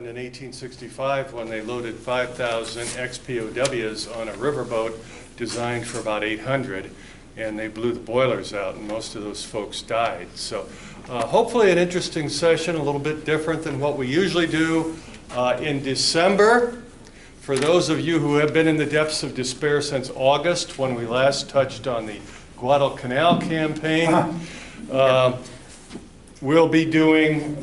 In 1865, when they loaded 5,000 ex-POWs on a riverboat designed for about 800, and they blew the boilers out, and most of those folks died. So hopefully an interesting session, a little bit different than what we usually do in December. For those of you who have been in the depths of despair since August, when we last touched on the Guadalcanal campaign, we'll be doing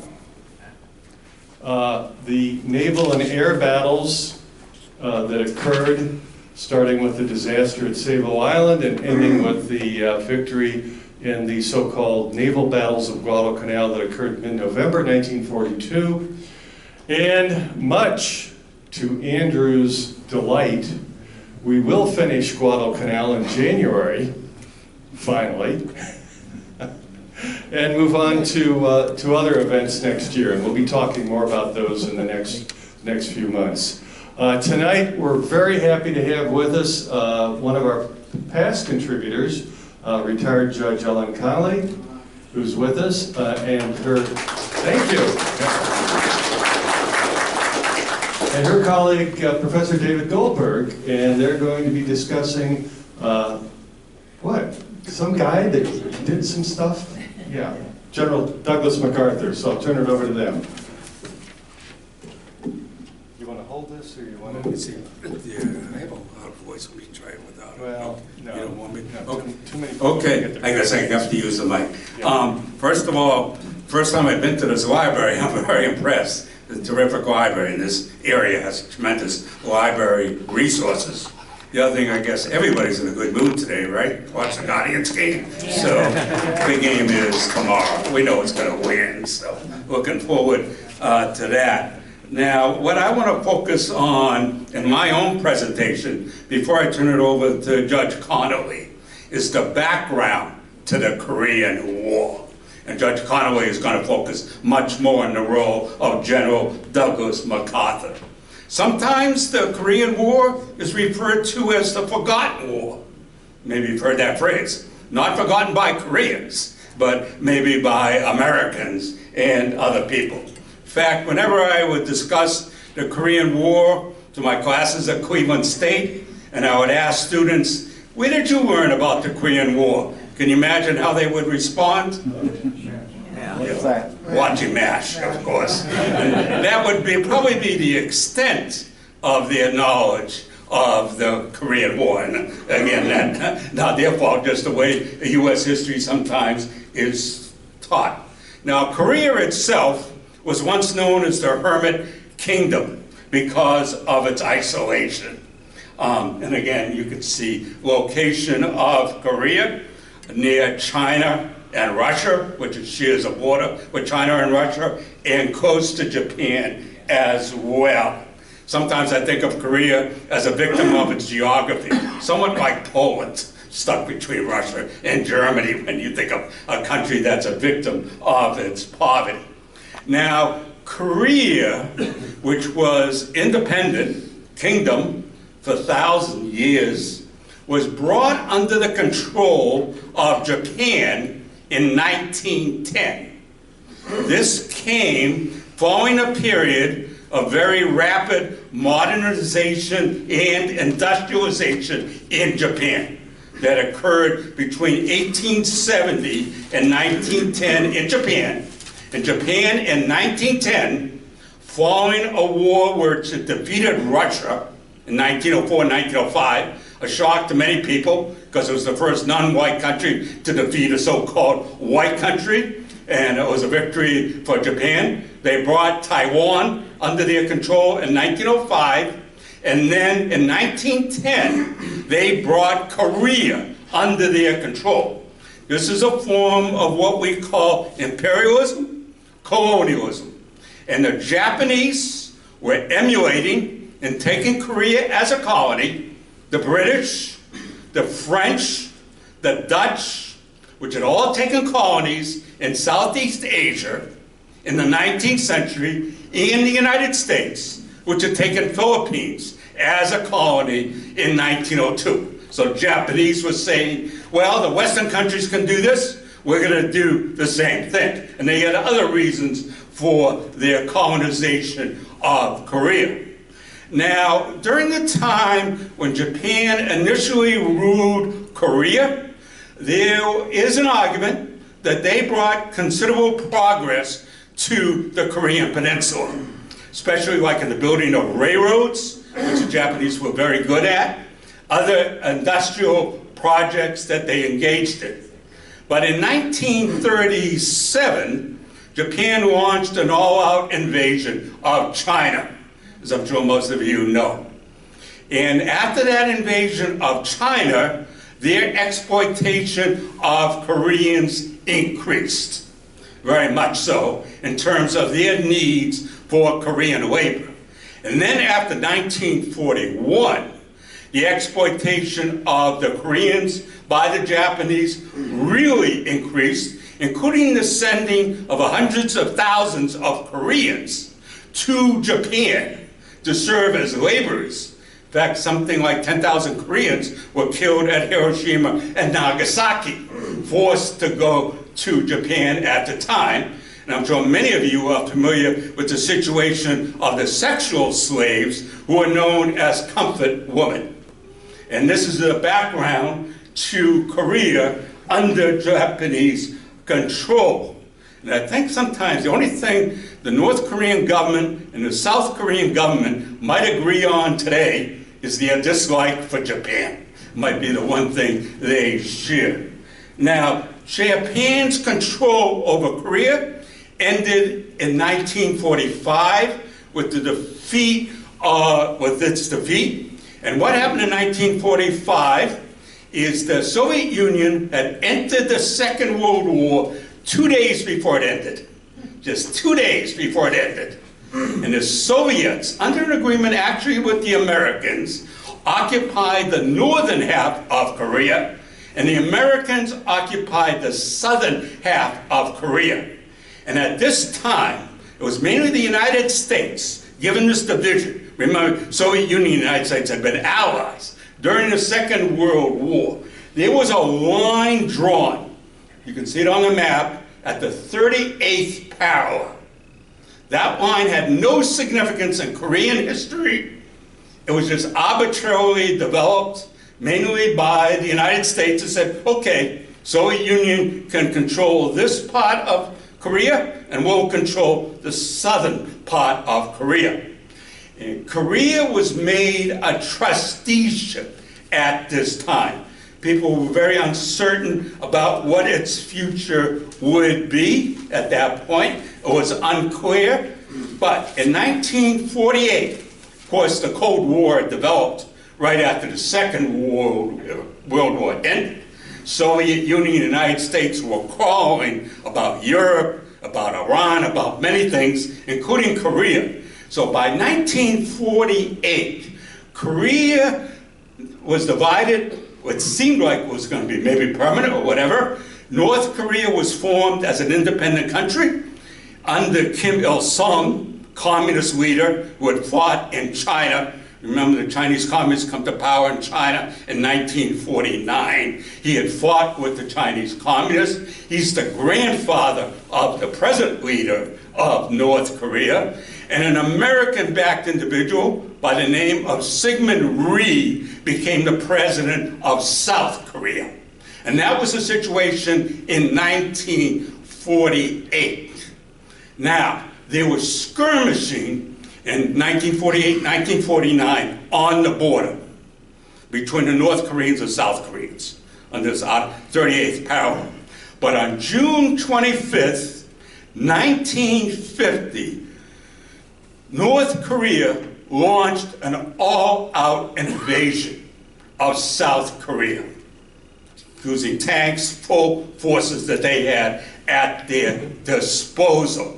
the naval and air battles that occurred, starting with the disaster at Savo Island and ending with the victory in the so-called naval battles of Guadalcanal that occurred mid-November 1942. And much to Andrew's delight, we will finish Guadalcanal in January, finally, and move on to other events next year, and we'll be talking more about those in the next few months. Tonight, we're very happy to have with us one of our past contributors, retired Judge Ellen Connally, who's with us, and her, thank you, and her colleague, Professor David Goldberg, and they're going to be discussing, what? Some guy that did some stuff? Yeah, General Douglas MacArthur, so I'll turn it over to them. You want to hold this, or you want to? See, yeah, I have a loud voice. Let me try it without it. Well, no. You don't want me? No, Okay. too many people Okay, get I guess I have to use the mic. Yeah. First of all, first time I've been to this library, I'm very impressed. It's a terrific library, and this area has tremendous library resources. The other thing, I guess, everybody's in a good mood today, right? Watch the Guardians game. So, the game is tomorrow. We know it's going to win, so looking forward to that. Now, what I want to focus on in my own presentation, before I turn it over to Judge Connally, is the background to the Korean War. And Judge Connally is going to focus much more on the role of General Douglas MacArthur. Sometimes the Korean War is referred to as the Forgotten War. Maybe you've heard that phrase. Not forgotten by Koreans, but maybe by Americans and other people. In fact, whenever I would discuss the Korean War to my classes at Cleveland State, and I would ask students, where did you learn about the Korean War? Can you imagine how they would respond? Watching MASH, of course. That would probably be the extent of their knowledge of the Korean War. And again, that's not their fault, just the way U.S. history sometimes is taught. Now, Korea itself was once known as the Hermit Kingdom because of its isolation. And again, you can see location of Korea near China and Russia, which shares a border with China and Russia, and close to Japan as well. Sometimes I think of Korea as a victim of its geography, somewhat like Poland, stuck between Russia and Germany when you think of a country that's a victim of its poverty. Now, Korea, which was independent kingdom for 1,000 years, was brought under the control of Japan in 1910. This came following a period of very rapid modernization and industrialization in Japan that occurred between 1870 and 1910 in Japan. In Japan in 1910, following a war which defeated Russia in 1904 and 1905, a shock to many people because it was the first non-white country to defeat a so-called white country, and it was a victory for Japan. They brought Taiwan under their control in 1905, and then in 1910, they brought Korea under their control. This is a form of what we call imperialism, colonialism, and the Japanese were emulating and taking Korea as a colony. The British, the French, the Dutch, which had all taken colonies in Southeast Asia in the 19th century, and the United States, which had taken Philippines as a colony in 1902. So Japanese was saying, well, the Western countries can do this, we're going to do the same thing. And they had other reasons for their colonization of Korea. Now, during the time when Japan initially ruled Korea, there is an argument that they brought considerable progress to the Korean Peninsula, especially like in the building of railroads, which the Japanese were very good at, other industrial projects that they engaged in. But in 1937, Japan launched an all-out invasion of China, as I'm sure most of you know. And after that invasion of China, their exploitation of Koreans increased, very much so, in terms of their needs for Korean labor. And then after 1941, the exploitation of the Koreans by the Japanese really increased, including the sending of hundreds of thousands of Koreans to Japan to serve as laborers. In fact, something like 10,000 Koreans were killed at Hiroshima and Nagasaki, forced to go to Japan at the time. And I'm sure many of you are familiar with the situation of the sexual slaves who are known as comfort women. And this is the background to Korea under Japanese control. And I think sometimes the only thing the North Korean government and the South Korean government might agree on today is their dislike for Japan. Might be the one thing they share. Now, Japan's control over Korea ended in 1945 with the defeat, with its defeat. And what happened in 1945 is the Soviet Union had entered the Second World War 2 days before it ended. Just 2 days before it ended. And the Soviets, under an agreement actually with the Americans, occupied the northern half of Korea, and the Americans occupied the southern half of Korea. And at this time, it was mainly the United States, given this division. Remember, Soviet Union and the United States had been allies during the Second World War. There was a line drawn, you can see it on the map, at the 38th parallel. That line had no significance in Korean history. It was just arbitrarily developed, mainly by the United States, that said, okay, Soviet Union can control this part of Korea, and we'll control the southern part of Korea. And Korea was made a trusteeship at this time. People were very uncertain about what its future would be at that point. It was unclear. But in 1948, of course, the Cold War developed right after the Second World War ended. Soviet Union and the United States were calling about Europe, about Iran, about many things, including Korea. So by 1948, Korea was divided, what seemed like it was going to be maybe permanent or whatever. North Korea was formed as an independent country under Kim Il-sung, communist leader who had fought in China. Remember, the Chinese communists come to power in China in 1949. He had fought with the Chinese communists. He's the grandfather of the present leader of North Korea. And an American-backed individual by the name of Syngman Rhee became the president of South Korea. And that was the situation in 1948. Now, there was skirmishing in 1948, 1949 on the border between the North Koreans and South Koreans on this 38th parallel. But on June 25th, 1950, North Korea launched an all-out invasion of South Korea using tanks, full forces that they had at their disposal.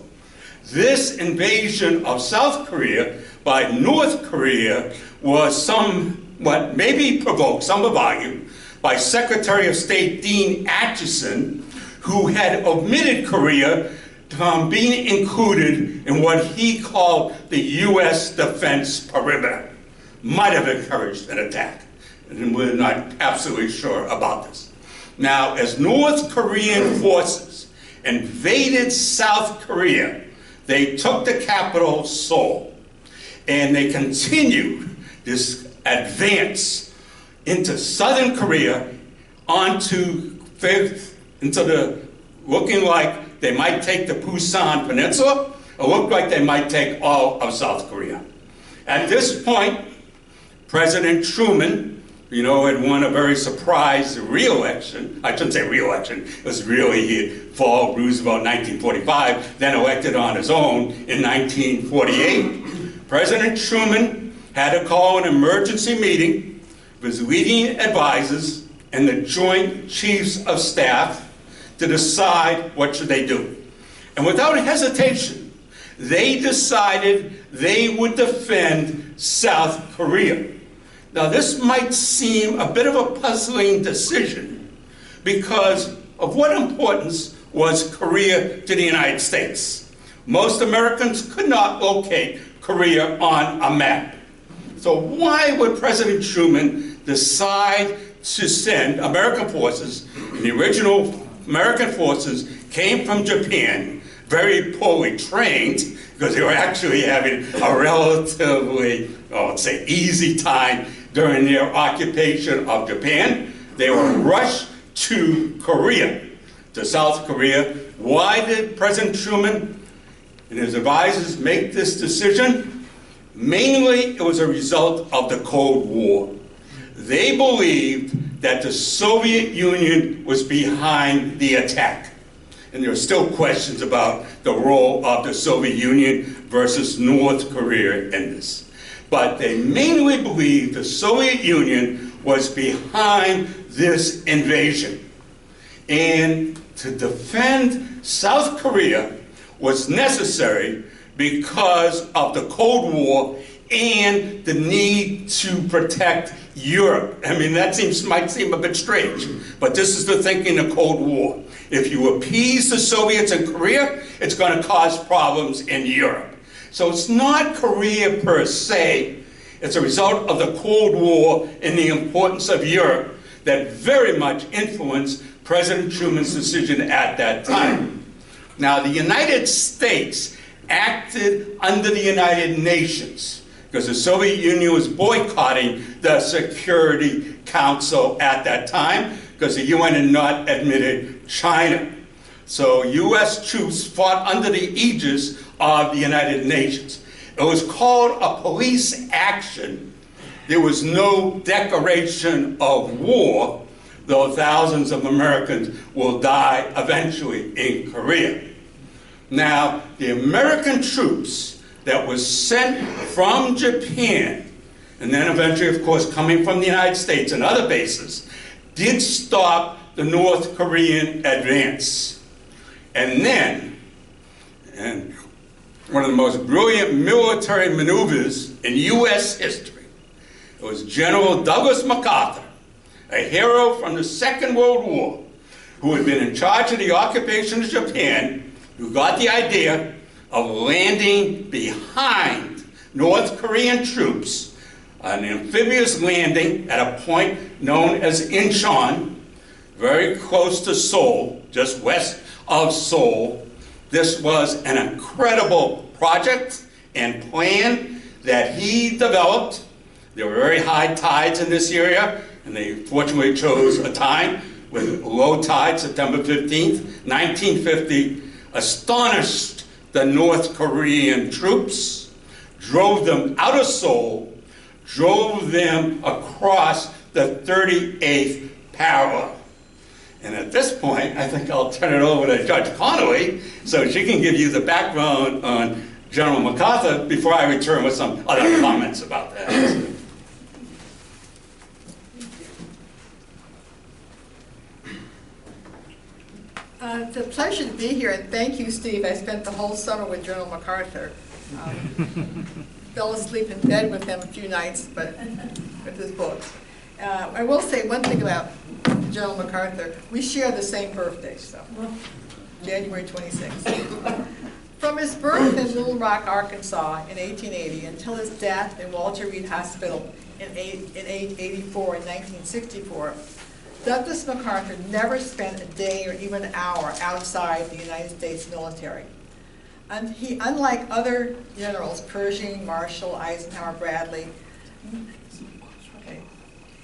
This invasion of South Korea by North Korea was somewhat, maybe provoked, some have argued, by Secretary of State Dean Acheson, who had omitted Korea from being included in what he called the U.S. defense perimeter. Might have encouraged an attack, and we're not absolutely sure about this. Now, as North Korean forces invaded South Korea, they took the capital, Seoul. And they continued this advance into southern Korea, looking like they might take the Pusan Peninsula, or looked like they might take all of South Korea. At this point, President Truman, had won a very surprise re-election. I shouldn't say re-election, it was really he followed Roosevelt in 1945, then elected on his own in 1948. President Truman had to call an emergency meeting with his leading advisors and the Joint Chiefs of Staff to decide what should they do. And without hesitation, they decided they would defend South Korea. Now, this might seem a bit of a puzzling decision because of what importance was Korea to the United States. Most Americans could not locate Korea on a map. So why would President Truman decide to send American forces? And the original American forces came from Japan, very poorly trained, because they were actually having a relatively, let's say, easy time during their occupation of Japan. They were rushed to Korea, to South Korea. Why did President Truman and his advisors make this decision? Mainly, it was a result of the Cold War. They believed that the Soviet Union was behind the attack. And there are still questions about the role of the Soviet Union versus North Korea in this. But they mainly believed the Soviet Union was behind this invasion. And to defend South Korea was necessary because of the Cold War and the need to protect Europe. I mean, that might seem a bit strange, but this is the thinking of Cold War. If you appease the Soviets in Korea, it's going to cause problems in Europe. So it's not Korea per se. It's a result of the Cold War and the importance of Europe that very much influenced President Truman's decision at that time. Now, the United States acted under the United Nations because the Soviet Union was boycotting the Security Council at that time because the UN had not admitted China. So U.S. troops fought under the aegis of the United Nations. It was called a police action. There was no declaration of war, though thousands of Americans will die eventually in Korea. Now, the American troops that was sent from Japan, and then eventually, of course, coming from the United States and other bases, did stop the North Korean advance. And then, and one of the most brilliant military maneuvers in U.S. history, it was General Douglas MacArthur, a hero from the Second World War, who had been in charge of the occupation of Japan, who got the idea of landing behind North Korean troops, an amphibious landing at a point known as Incheon, very close to Seoul, just west of Seoul. This was an incredible project and plan that he developed. There were very high tides in this area, and they fortunately chose a time with low tide, September 15th, 1950, astonished the North Korean troops, drove them out of Seoul, drove them across the 38th parallel. And at this point, I think I'll turn it over to Judge Connally so she can give you the background on General MacArthur before I return with some other comments about that. It's a pleasure to be here, and thank you, Steve. I spent the whole summer with General MacArthur. Fell asleep in bed with him a few nights, but with his books. I will say one thing about General MacArthur. We share the same birthday, so January 26th. From his birth in Little Rock, Arkansas in 1880 until his death in Walter Reed Hospital in 1884 and 1964, Douglas MacArthur never spent a day or even an hour outside the United States military. Unlike other generals, Pershing, Marshall, Eisenhower, Bradley,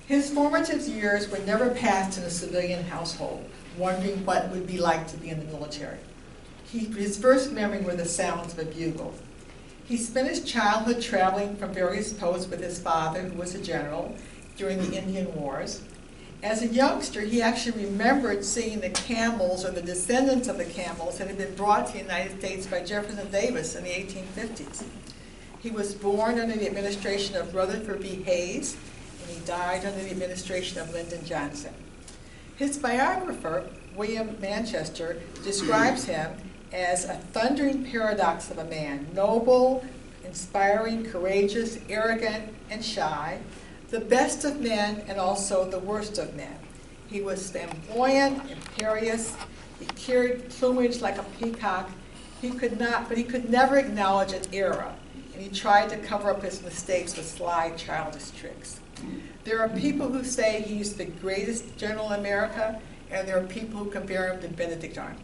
his formative years were never passed in a civilian household, wondering what it would be like to be in the military. His first memory were the sounds of a bugle. He spent his childhood traveling from various posts with his father, who was a general, during the Indian Wars. As a youngster, he actually remembered seeing the camels, or the descendants of the camels, that had been brought to the United States by Jefferson Davis in the 1850s. He was born under the administration of Rutherford B. Hayes, and he died under the administration of Lyndon Johnson. His biographer, William Manchester, describes him as a thundering paradox of a man, noble, inspiring, courageous, arrogant, and shy, the best of men and also the worst of men. He was flamboyant, imperious, he carried plumage like a peacock, but he could never acknowledge an error, and he tried to cover up his mistakes with sly, childish tricks. There are people who say he's the greatest general in America, and there are people who compare him to Benedict Arnold.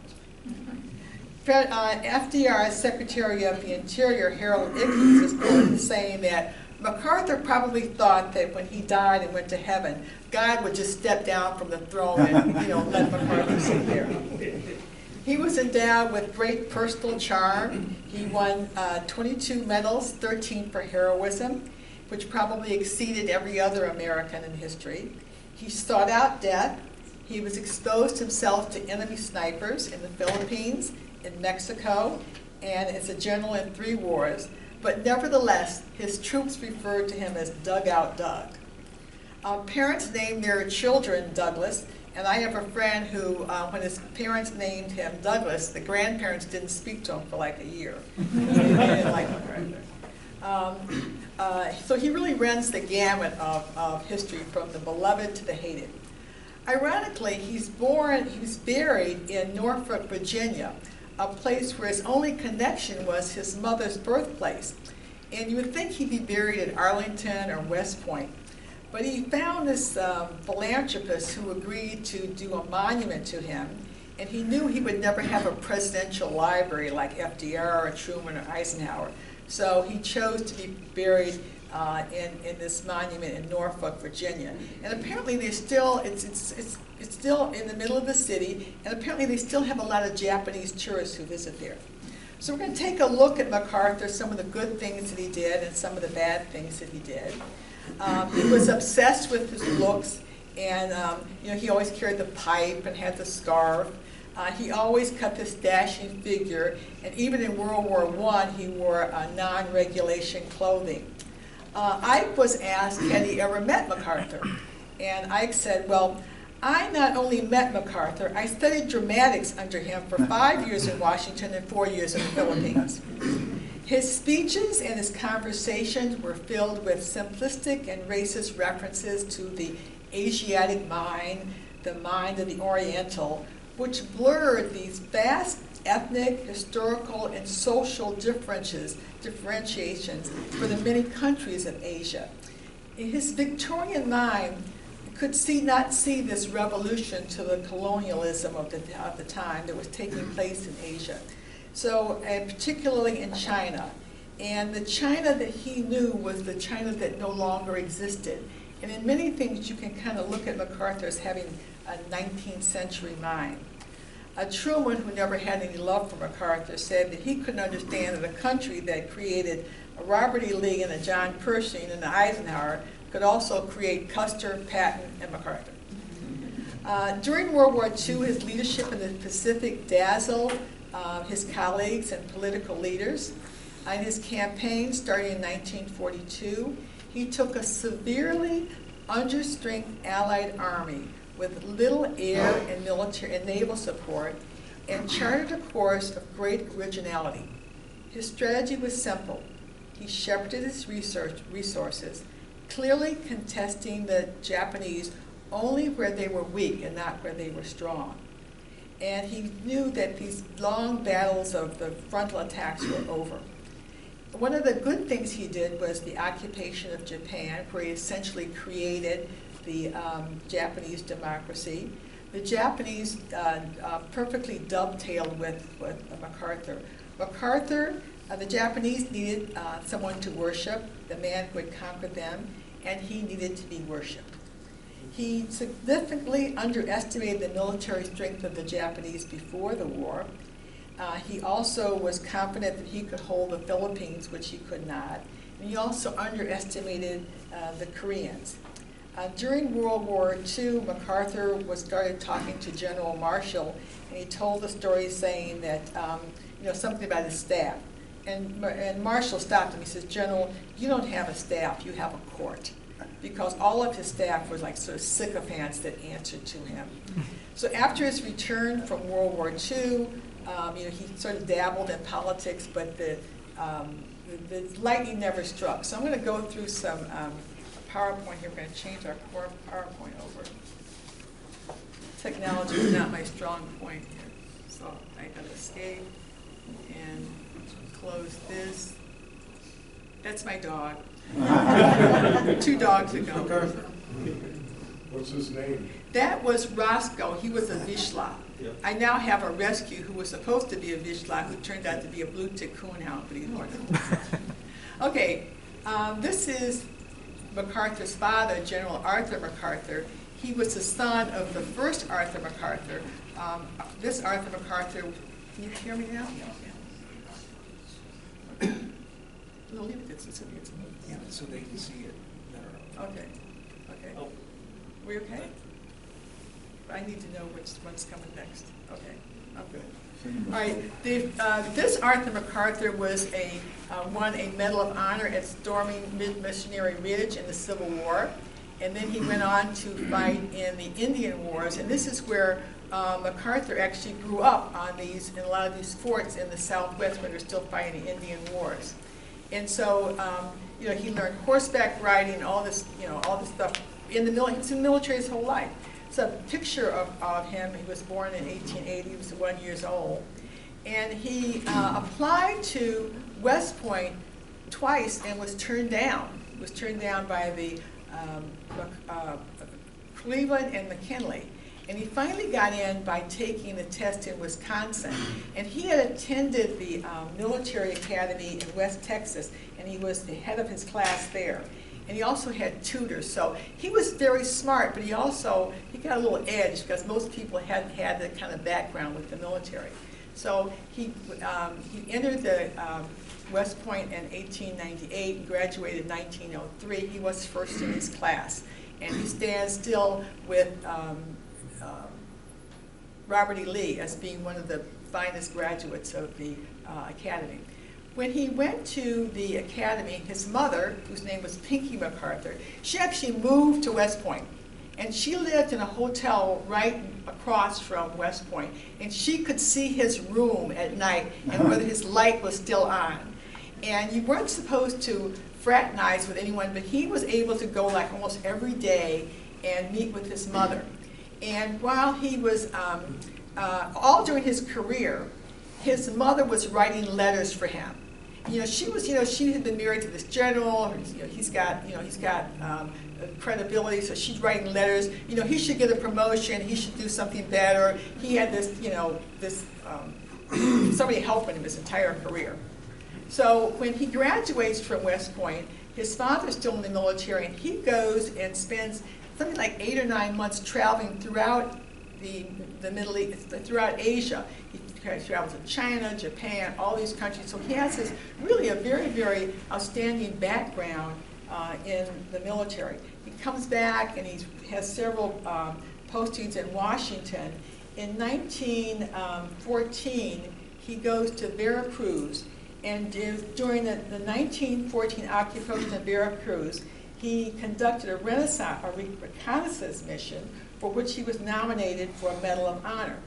FDR's Secretary of the Interior, Harold Ickes, is quoted as saying that MacArthur probably thought that when he died and went to heaven, God would just step down from the throne and let MacArthur sit there. He was endowed with great personal charm. He won 22 medals, 13 for heroism, which probably exceeded every other American in history. He sought out death. He was exposed himself to enemy snipers in the Philippines, in Mexico, and as a general in 3 wars. But nevertheless, his troops referred to him as Dugout Doug. Parents named their children Douglas, and I have a friend who, when his parents named him Douglas, the grandparents didn't speak to him for like a year. They didn't like MacArthur. So he really runs the gamut of history, from the beloved to the hated. Ironically, he was buried in Norfolk, Virginia, a place where his only connection was his mother's birthplace. And you would think he'd be buried at Arlington or West Point. But he found this philanthropist who agreed to do a monument to him, and he knew he would never have a presidential library like FDR or Truman or Eisenhower. So he chose to be buried in this monument in Norfolk, Virginia. And apparently it's still in the middle of the city, and apparently they still have a lot of Japanese tourists who visit there. So we're going to take a look at MacArthur, some of the good things that he did and some of the bad things that he did. He was obsessed with his looks, and he always carried the pipe and had the scarf. He always kept this dashing figure, and even in World War I, he wore non-regulation clothing. Ike was asked, had he ever met MacArthur? And Ike said, well, I not only met MacArthur, I studied dramatics under him for 5 years in Washington and 4 years in the Philippines. His speeches and his conversations were filled with simplistic and racist references to the Asiatic mind, the mind of the Oriental, which blurred these vast ethnic, historical, and social differentiations for the many countries of Asia. His Victorian mind could not see this revolution to the colonialism of the time that was taking place in Asia. So, particularly in China. And the China that he knew was the China that no longer existed. And in many things, you can kind of look at MacArthur as having a 19th century mind. Truman, who never had any love for MacArthur, said that he couldn't understand that a country that created a Robert E. Lee and a John Pershing and an Eisenhower could also create Custer, Patton, and MacArthur. During World War II, his leadership in the Pacific dazzled his colleagues and political leaders. In his campaign, starting in 1942, he took a severely understrength Allied army with little air and military and naval support, and charted a course of great originality. His strategy was simple. He shepherded his resources, clearly contesting the Japanese only where they were weak and not where they were strong. And he knew that these long battles of the frontal attacks were over. One of the good things he did was the occupation of Japan, where he essentially created the Japanese democracy. The Japanese perfectly dovetailed with MacArthur. MacArthur, the Japanese needed someone to worship, the man who had conquered them, and he needed to be worshipped. He significantly underestimated the military strength of the Japanese before the war. He also was confident that he could hold the Philippines, which he could not. And he also underestimated the Koreans. During World War II, MacArthur started talking to General Marshall, and he told the story saying that, something about his staff. And Marshall stopped him. He says, "General, you don't have a staff, you have a court." Because all of his staff were like sort of sycophants that answered to him. So after his return from World War II, he sort of dabbled in politics, but the lightning never struck. So I'm going to go through some PowerPoint here. We're going to change our core PowerPoint over. Technology is not my strong point here. So I have escape and close this. That's my dog. 2 dogs ago. MacArthur. What's his name? That was Roscoe. He was a Vizsla. Yep. I now have a rescue who was supposed to be a Vizsla, who turned out to be a blue tick coonhound, but he's wonderful. Okay, this is MacArthur's father, General Arthur MacArthur. He was the son of the first Arthur MacArthur. This Arthur MacArthur, can you hear me now? No, leave it. It's Yeah, so they can see it better. okay. Okay. Oh. We okay? I need to know which one's coming next. Okay, I'm good. All right, this Arthur MacArthur was won a Medal of Honor at storming Missionary Ridge in the Civil War, and then he went on to fight in the Indian Wars, and this is where MacArthur actually grew up in a lot of these forts in the Southwest where they're still fighting the Indian Wars. And so, he learned horseback riding, all this stuff in the military. He was in the military his whole life. So a picture of him. He was born in 1880. He was 1 year old, and he applied to West Point twice and was turned down. He was turned down by the Cleveland and McKinley. And he finally got in by taking the test in Wisconsin. And he had attended the military academy in West Texas, and he was the head of his class there. And he also had tutors. So he was very smart, but he got a little edge because most people hadn't had that kind of background with the military. So he entered the West Point in 1898 and graduated in 1903. He was first in his class. And he stands still with Robert E. Lee as being one of the finest graduates of the academy. When he went to the academy, his mother, whose name was Pinky MacArthur, she actually moved to West Point. And she lived in a hotel right across from West Point. And she could see his room at night and whether his light was still on. And you weren't supposed to fraternize with anyone, but he was able to go like almost every day and meet with his mother. And while he was, all during his career, his mother was writing letters for him. She had been married to this general. He's got credibility, so she's writing letters. He should get a promotion. He should do something better. He had this, somebody helping him his entire career. So when he graduates from West Point, his father's still in the military, and he goes and spends something like 8 or 9 months traveling throughout the Middle East, throughout Asia. He travels to China, Japan, all these countries. So he has really a very, very outstanding background in the military. He comes back and he has several postings in Washington. In 1914, he goes to Veracruz. And during the 1914 occupation of Veracruz, he conducted a reconnaissance mission for which he was nominated for a Medal of Honor.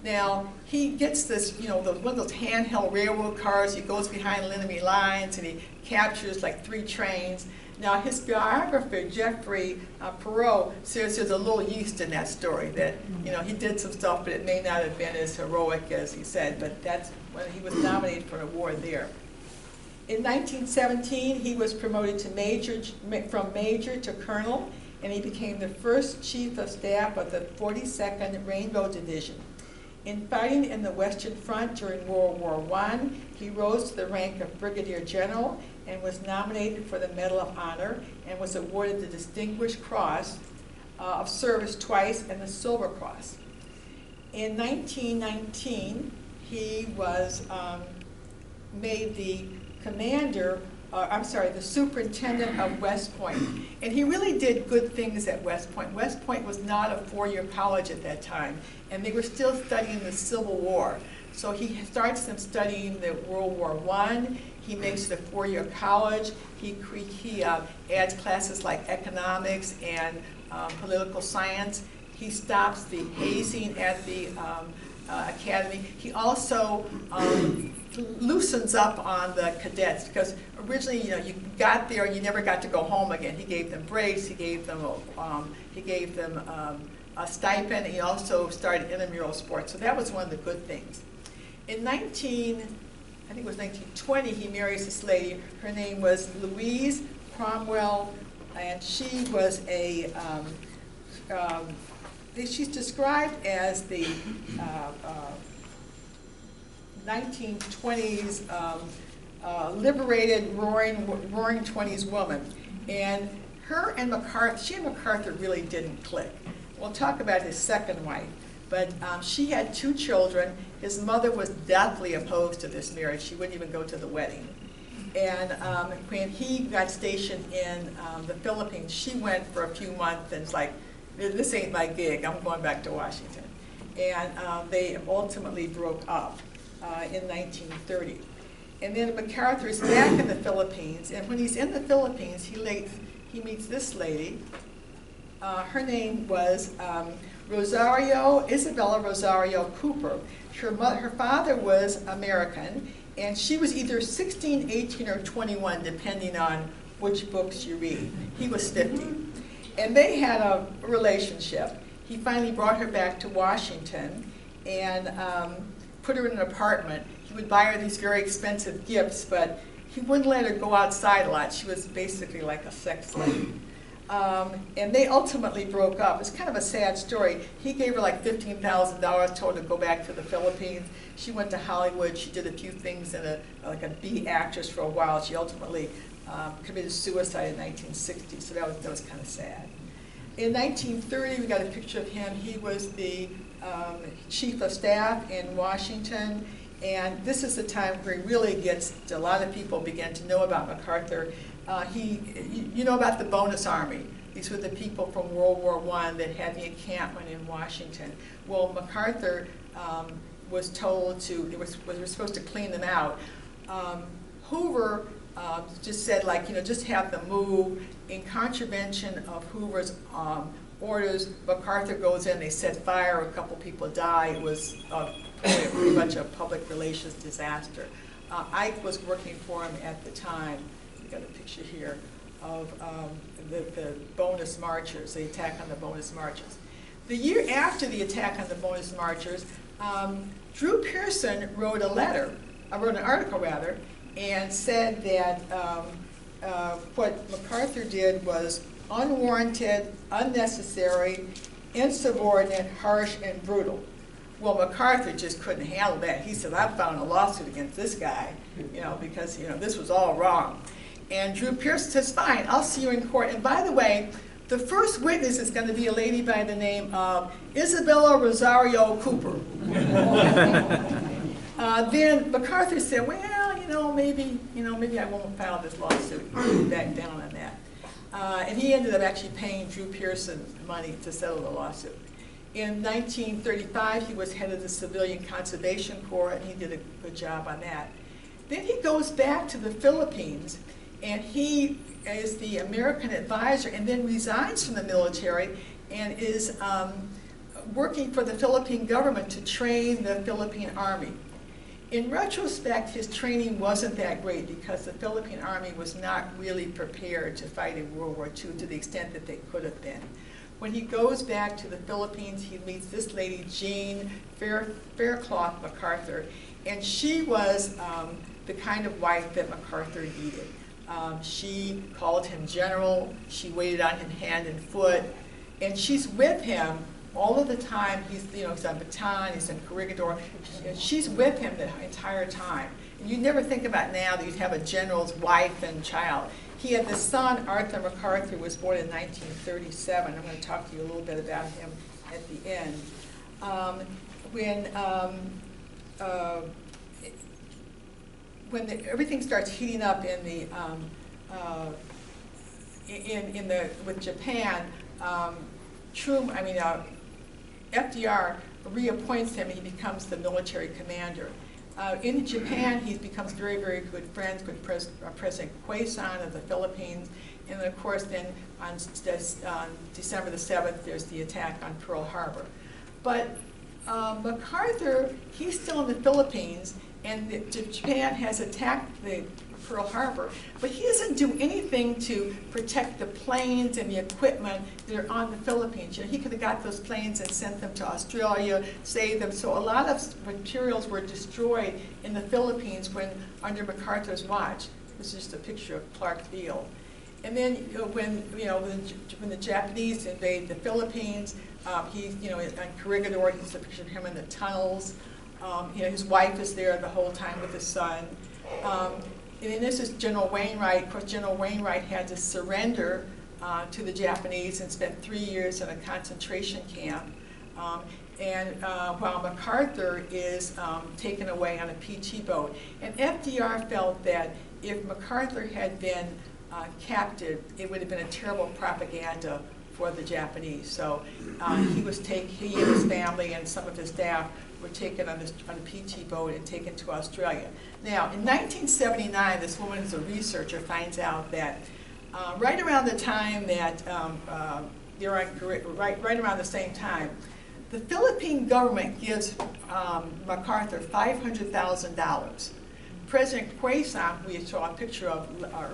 Now, he gets this, one of those handheld railroad cars. He goes behind enemy lines and he captures like 3 trains. Now, his biographer, Jeffrey Perot, says there's a little yeast in that story, that he did some stuff, but it may not have been as heroic as he said, but that's when he was nominated for an award there. In 1917, he was promoted to from major to colonel, and he became the first chief of staff of the 42nd Rainbow Division. In fighting in the Western Front during World War I, He rose to the rank of Brigadier General and was nominated for the Medal of Honor and was awarded the Distinguished Cross of Service twice and the Silver Cross. In 1919, he was made the the superintendent of West Point. And he really did good things at West Point. West Point was not a four-year college at that time, and they were still studying the Civil War. So he starts them studying the World War I. He makes it a four-year college. He adds classes like economics and political science. He stops the hazing at the academy. He also loosens up on the cadets, because originally, you got there and you never got to go home again. He gave them breaks. He gave them a stipend. And he also started intramural sports. So that was one of the good things. In 1920, he marries this lady. Her name was Louise Cromwell, and she was she's described as the 1920s liberated, roaring 20s woman. And her and MacArthur, she and MacArthur really didn't click. We'll talk about his second wife, but she had 2 children. His mother was deathly opposed to this marriage. She wouldn't even go to the wedding. And when he got stationed in the Philippines, she went for a few months and it's like, this ain't my gig, I'm going back to Washington. And they ultimately broke up in 1930. And then MacArthur is back in the Philippines, and when he's in the Philippines, he meets this lady. Her name was Isabella Rosario Cooper. Her father was American, and she was either 16, 18, or 21, depending on which books you read. He was 50. And they had a relationship. He finally brought her back to Washington and put her in an apartment. He would buy her these very expensive gifts, but he wouldn't let her go outside a lot. She was basically like a sex slave. And they ultimately broke up. It's kind of a sad story. He gave her like $15,000, told her to go back to the Philippines. She went to Hollywood. She did a few things in like a B actress for a while. She ultimately committed suicide in 1960, so that was kind of sad. In 1930, we got a picture of him. He was the chief of staff in Washington, and this is the time where he really gets, a lot of people began to know about MacArthur. You know about the bonus army. These were the people from World War I that had the encampment in Washington. Well, MacArthur was told was supposed to clean them out. Hoover just said, just have them move. In contravention of Hoover's orders, MacArthur goes in, they set fire, a couple people die. It was pretty much a public relations disaster. Ike was working for him at the time. We got a picture here of the bonus marchers, the attack on the bonus marchers. The year after the attack on the bonus marchers, Drew Pearson wrote an article rather, and said that what MacArthur did was unwarranted, unnecessary, insubordinate, harsh, and brutal. Well, MacArthur just couldn't handle that. He said, I found a lawsuit against this guy, because this was all wrong. And Drew Pearson says, fine, I'll see you in court. And by the way, the first witness is going to be a lady by the name of Isabella Rosario Cooper. Then MacArthur said, well, maybe I won't file this lawsuit. Back down on that. And he ended up actually paying Drew Pearson money to settle the lawsuit. In 1935, he was head of the Civilian Conservation Corps, and he did a good job on that. Then he goes back to the Philippines, and he is the American advisor, and then resigns from the military and is working for the Philippine government to train the Philippine Army. In retrospect, his training wasn't that great because the Philippine Army was not really prepared to fight in World War II to the extent that they could have been. When he goes back to the Philippines, he meets this lady, Jean Faircloth MacArthur, and she was the kind of wife that MacArthur needed. She called him general, she waited on him hand and foot, and she's with him all of the time. He's on baton, he's in corregidor. She's with him the entire time. And you never think about now that you'd have a general's wife and child. He had the son, Arthur MacArthur, was born in 1937. I'm going to talk to you a little bit about him at the end. When everything starts heating up in the with Japan, FDR reappoints him, and he becomes the military commander. In Japan, he becomes very, very good friends with President Quezon of the Philippines, and of course then on December the 7th, there's the attack on Pearl Harbor. But MacArthur, he's still in the Philippines, and Japan has attacked the Pearl Harbor, but he doesn't do anything to protect the planes and the equipment that are on the Philippines. You know, he could have got those planes and sent them to Australia, saved them. So a lot of materials were destroyed in the Philippines when under MacArthur's watch. This is just a picture of Clark Field. And then when the Japanese invade the Philippines, he's on Corregidor. He's a picture of him in the tunnels. His wife is there the whole time with his son. And then this is General Wainwright. Of course, General Wainwright had to surrender to the Japanese and spent 3 years in a concentration camp. While MacArthur is taken away on a PT boat. And FDR felt that if MacArthur had been captive, it would have been a terrible propaganda for the Japanese. So he and his family and some of his staff were taken on a PT boat and taken to Australia. Now, in 1979, this woman who's a researcher finds out that right around the time that right around the same time, the Philippine government gives MacArthur $500,000. President Quezon, we saw a picture of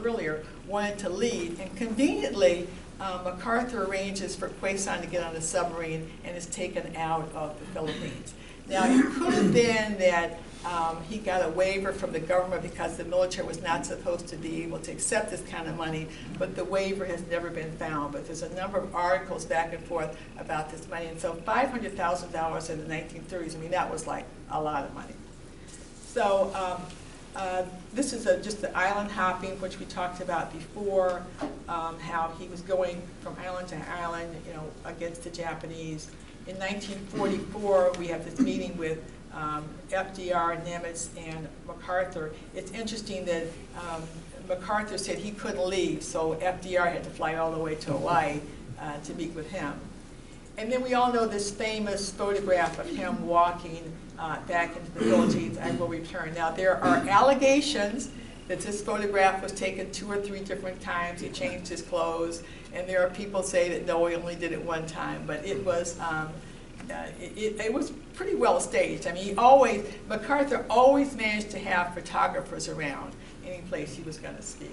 earlier, wanted to leave, and conveniently, MacArthur arranges for Quezon to get on a submarine and is taken out of the Philippines. Now, it could have been that he got a waiver from the government because the military was not supposed to be able to accept this kind of money, but the waiver has never been found. But there's a number of articles back and forth about this money. And so $500,000 in the 1930s, I mean, that was like a lot of money. So this is just the island hopping, which we talked about before, how he was going from island to island, against the Japanese. In 1944, we have this meeting with FDR, Nimitz, and MacArthur. It's interesting that MacArthur said he couldn't leave, so FDR had to fly all the way to Hawaii to meet with him. And then we all know this famous photograph of him walking back into the Philippines. I will return. Now, there are allegations that this photograph was taken 2 or 3 different times. He changed his clothes, and there are people say that no, he only did it one time. But it was it was pretty well staged. I mean, MacArthur always managed to have photographers around any place he was going to ski.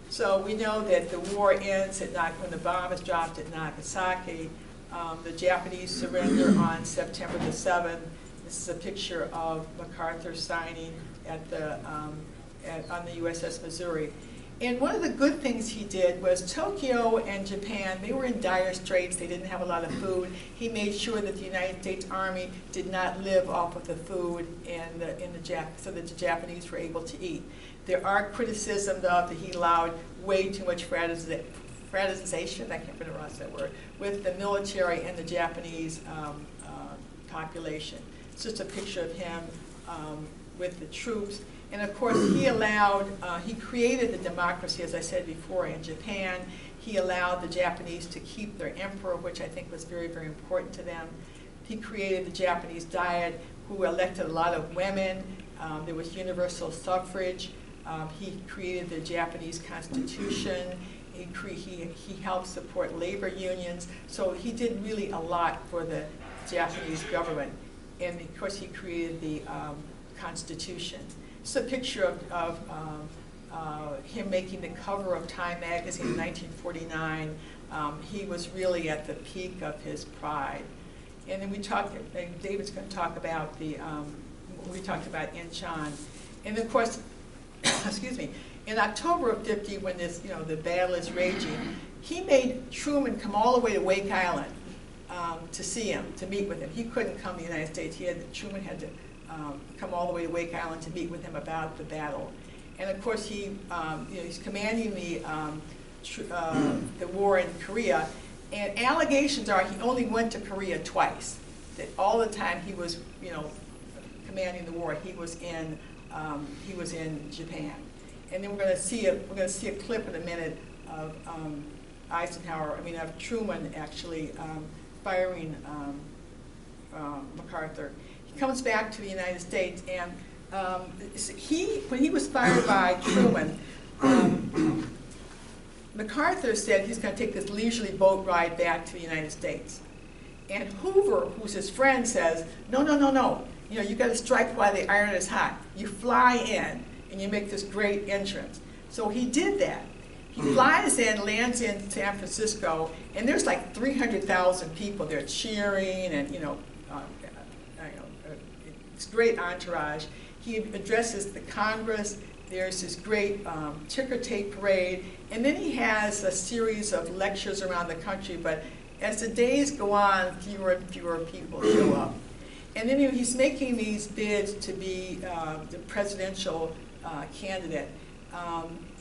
So we know that the war ends when the bomb is dropped at Nagasaki. The Japanese surrender on September the 7th. This is a picture of MacArthur signing at the on the USS Missouri. And one of the good things he did was Tokyo and Japan, they were in dire straits. They didn't have a lot of food. He made sure that the United States Army did not live off of the food so that the Japanese were able to eat. There are criticisms of that he allowed way too much fraternization, I can't pronounce that word, with the military and the Japanese population. It's just a picture of him with the troops. And of course, he created the democracy, as I said before, in Japan. He allowed the Japanese to keep their emperor, which I think was very, very important to them. He created the Japanese Diet, who elected a lot of women. There was universal suffrage. He created the Japanese Constitution. He helped support labor unions. So he did really a lot for the Japanese government. And of course, he created the Constitution. It's a picture of him making the cover of Time magazine in 1949. He was really at the peak of his pride. And then David's going to talk about we talked about Incheon. And of course, excuse me, in October of '50, when the battle is raging, he made Truman come all the way to Wake Island to see him, to meet with him. He couldn't come to the United States. Truman had to come all the way to Wake Island to meet with him about the battle. And of course, he's commanding the war in Korea, and allegations are he only went to Korea twice. That all the time he was, commanding the war, he was in Japan. And then we're going to see a clip in a minute of of Truman actually firing MacArthur. He comes back to the United States, and when he was fired by Truman, MacArthur said he's going to take this leisurely boat ride back to the United States. And Hoover, who's his friend, says, no, no, no, no. You got to strike while the iron is hot. You fly in, and you make this great entrance. So he did that. He flies in, lands in San Francisco, and there's like 300,000 people there cheering, and it's great entourage. He addresses the Congress. There's this great ticker tape parade, and then he has a series of lectures around the country. But as the days go on, fewer and fewer people show up. And then he's making these bids to be the presidential candidate.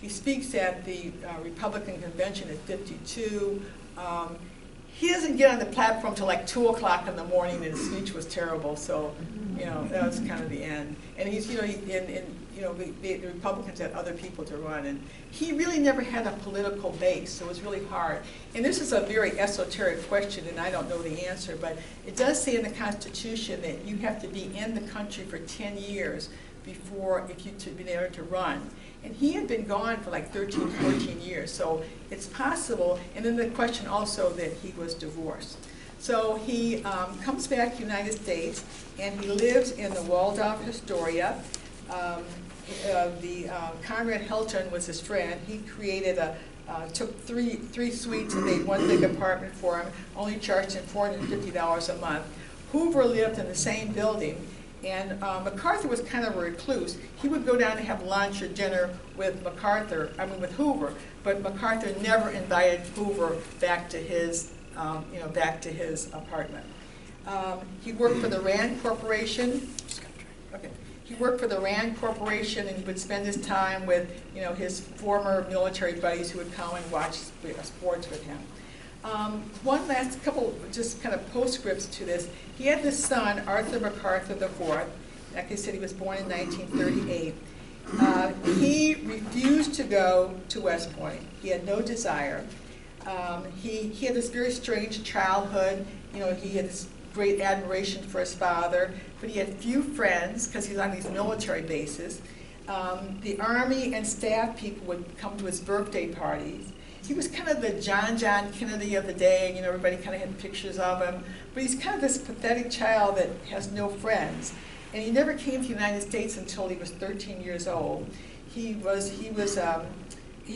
He speaks at the Republican convention at 52. He doesn't get on the platform till like 2 o'clock in the morning, and his speech was terrible. So, that was kind of the end. And he's, the Republicans had other people to run, and he really never had a political base, so it was really hard. And this is a very esoteric question, and I don't know the answer, but it does say in the Constitution that you have to be in the country for 10 years before, to be able to run. And he had been gone for like 13, 14 years, so it's possible. And then the question also that he was divorced. So he comes back to the United States, and he lives in the Waldorf Astoria. Conrad Hilton was his friend. He created took three suites and made one big apartment for him, only charged him $450 a month. Hoover lived in the same building. And MacArthur was kind of a recluse. He would go down and have lunch or dinner with Hoover, but MacArthur never invited Hoover back to his, apartment. He worked for the Rand Corporation. Okay. He worked for the Rand Corporation, and he would spend his time with, his former military buddies who would come and watch sports with him. One last couple, just kind of postscripts to this. He had this son, Arthur MacArthur IV. Like I said, he was born in 1938. He refused to go to West Point. He had no desire. He had this very strange childhood. He had this great admiration for his father, but he had few friends because he was on these military bases. The Army and staff people would come to his birthday parties. He was kind of the John Kennedy of the day, everybody kind of had pictures of him. But he's kind of this pathetic child that has no friends. And he never came to the United States until he was 13 years old. He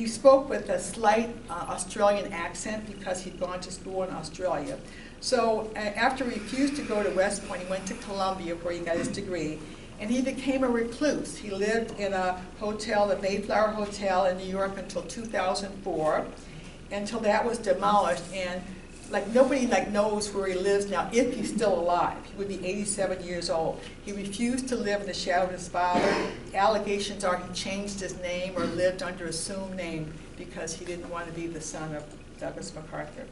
spoke with a slight Australian accent because he'd gone to school in Australia. So after he refused to go to West Point, he went to Columbia where he got his degree. And he became a recluse. He lived in a hotel, the Mayflower Hotel in New York until 2004, until that was demolished. And nobody knows where he lives now, if he's still alive. He would be 87 years old. He refused to live in the shadow of his father. Allegations are he changed his name or lived under assumed name because he didn't want to be the son of Douglas MacArthur.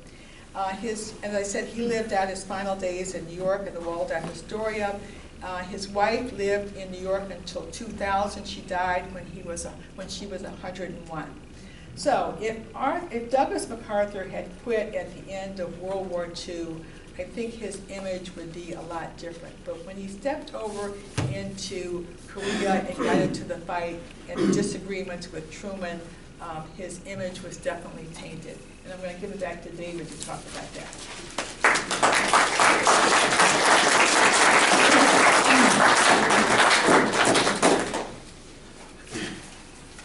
As I said, he lived out his final days in New York in the Waldorf Astoria. His wife lived in New York until 2000. She died when she was 101. So if Douglas MacArthur had quit at the end of World War II, I think his image would be a lot different. But when he stepped over into Korea and got into the fight and the disagreements with Truman, his image was definitely tainted. And I'm going to give it back to David to talk about that.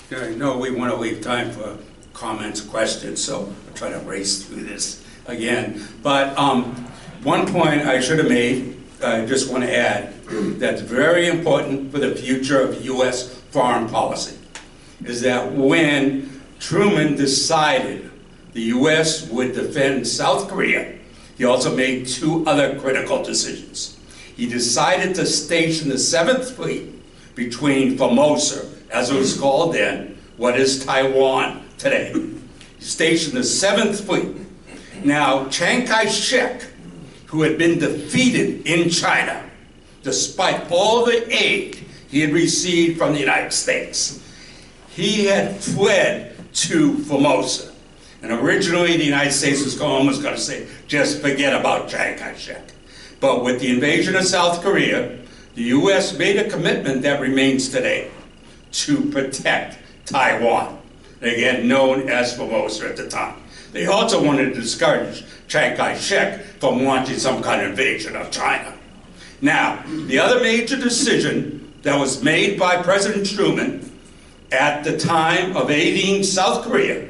I know we want to leave time for comments, questions, so I'll try to race through this again. But one point I should have made, I just want to add, that's very important for the future of U.S. foreign policy, is that when Truman decided the U.S. would defend South Korea, he also made two other critical decisions. he decided to station the 7th Fleet between Formosa, as it was called then, what is Taiwan today. He stationed the 7th Fleet. Now, Chiang Kai-shek, who had been defeated in China, despite all the aid he had received from the United States, he had fled to Formosa. And originally the United States was almost going to say, just forget about Chiang Kai-shek. But with the invasion of South Korea, the U.S. made a commitment that remains today to protect Taiwan, again known as Formosa at the time. They also wanted to discourage Chiang Kai-shek from wanting some kind of invasion of China. Now, the other major decision that was made by President Truman at the time of aiding South Korea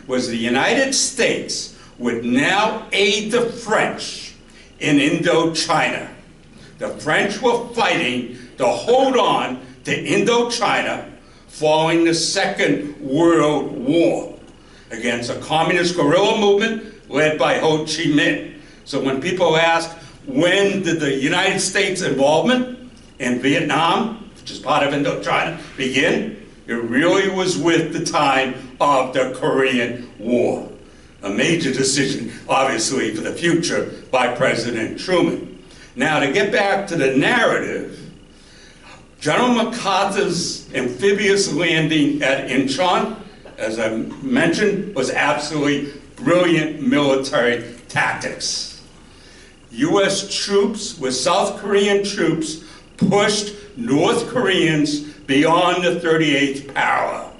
was the United States would now aid the French in Indochina. The French were fighting to hold on to Indochina following the Second World War against a communist guerrilla movement led by Ho Chi Minh. So when people ask, when did the United States involvement in Vietnam, which is part of Indochina, begin? It really was with the time of the Korean War. A major decision, obviously, for the future by President Truman. Now, to get back to the narrative, General MacArthur's amphibious landing at Incheon, as I mentioned, was absolutely brilliant military tactics. U.S. troops with South Korean troops pushed North Koreans beyond the 38th parallel.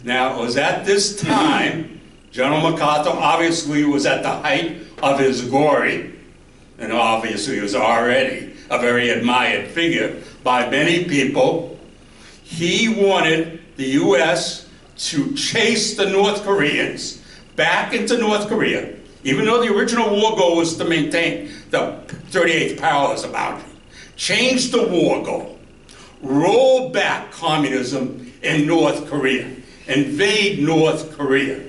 Now, it was at this time, General MacArthur obviously was at the height of his glory, and obviously was already a very admired figure by many people. He wanted the U.S. to chase the North Koreans back into North Korea, even though the original war goal was to maintain the 38th parallel as a boundary. Change the war goal. Roll back communism in North Korea. Invade North Korea.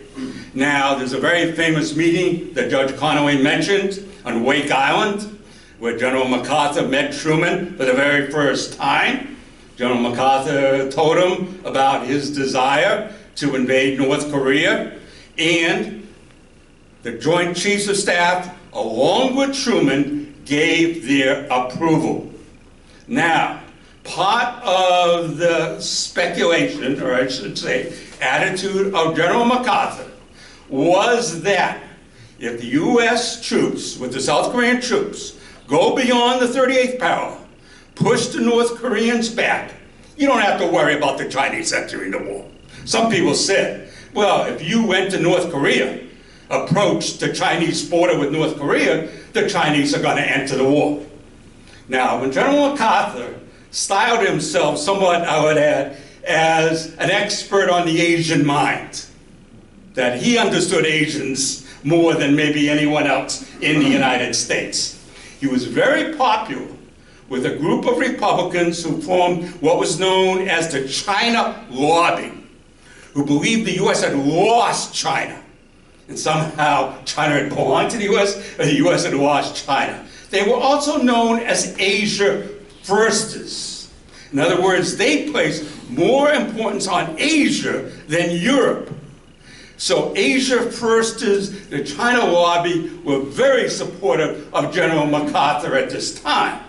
Now, there's a very famous meeting that Judge Connally mentioned on Wake Island, where General MacArthur met Truman for the very first time. General MacArthur told him about his desire to invade North Korea, and the Joint Chiefs of Staff, along with Truman, gave their approval. Now, part of the speculation, or I should say, attitude of General MacArthur was that if the U.S. troops, with the South Korean troops, go beyond the 38th parallel, push the North Koreans back, you don't have to worry about the Chinese entering the war. Some people said, well, if you went to North Korea, approached the Chinese border with North Korea, the Chinese are going to enter the war. Now, when General MacArthur styled himself somewhat, I would add, as an expert on the Asian mind, that he understood Asians more than maybe anyone else in the United States. He was very popular with a group of Republicans who formed what was known as the China Lobby, who believed the U.S. had lost China, and somehow China had belonged to the U.S., or the U.S. had lost China. They were also known as Asia Firsters. In other words, they placed more importance on Asia than Europe. So Asia Firsters, the China Lobby, were very supportive of General MacArthur at this time,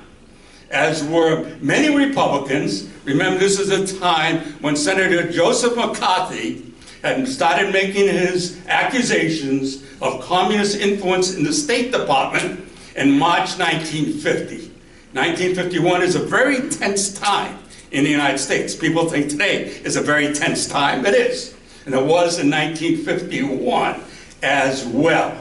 as were many Republicans. Remember, this is a time when Senator Joseph McCarthy had started making his accusations of communist influence in the State Department in March 1950. 1951 is a very tense time in the United States. People think today is a very tense time. It is. And it was in 1951 as well.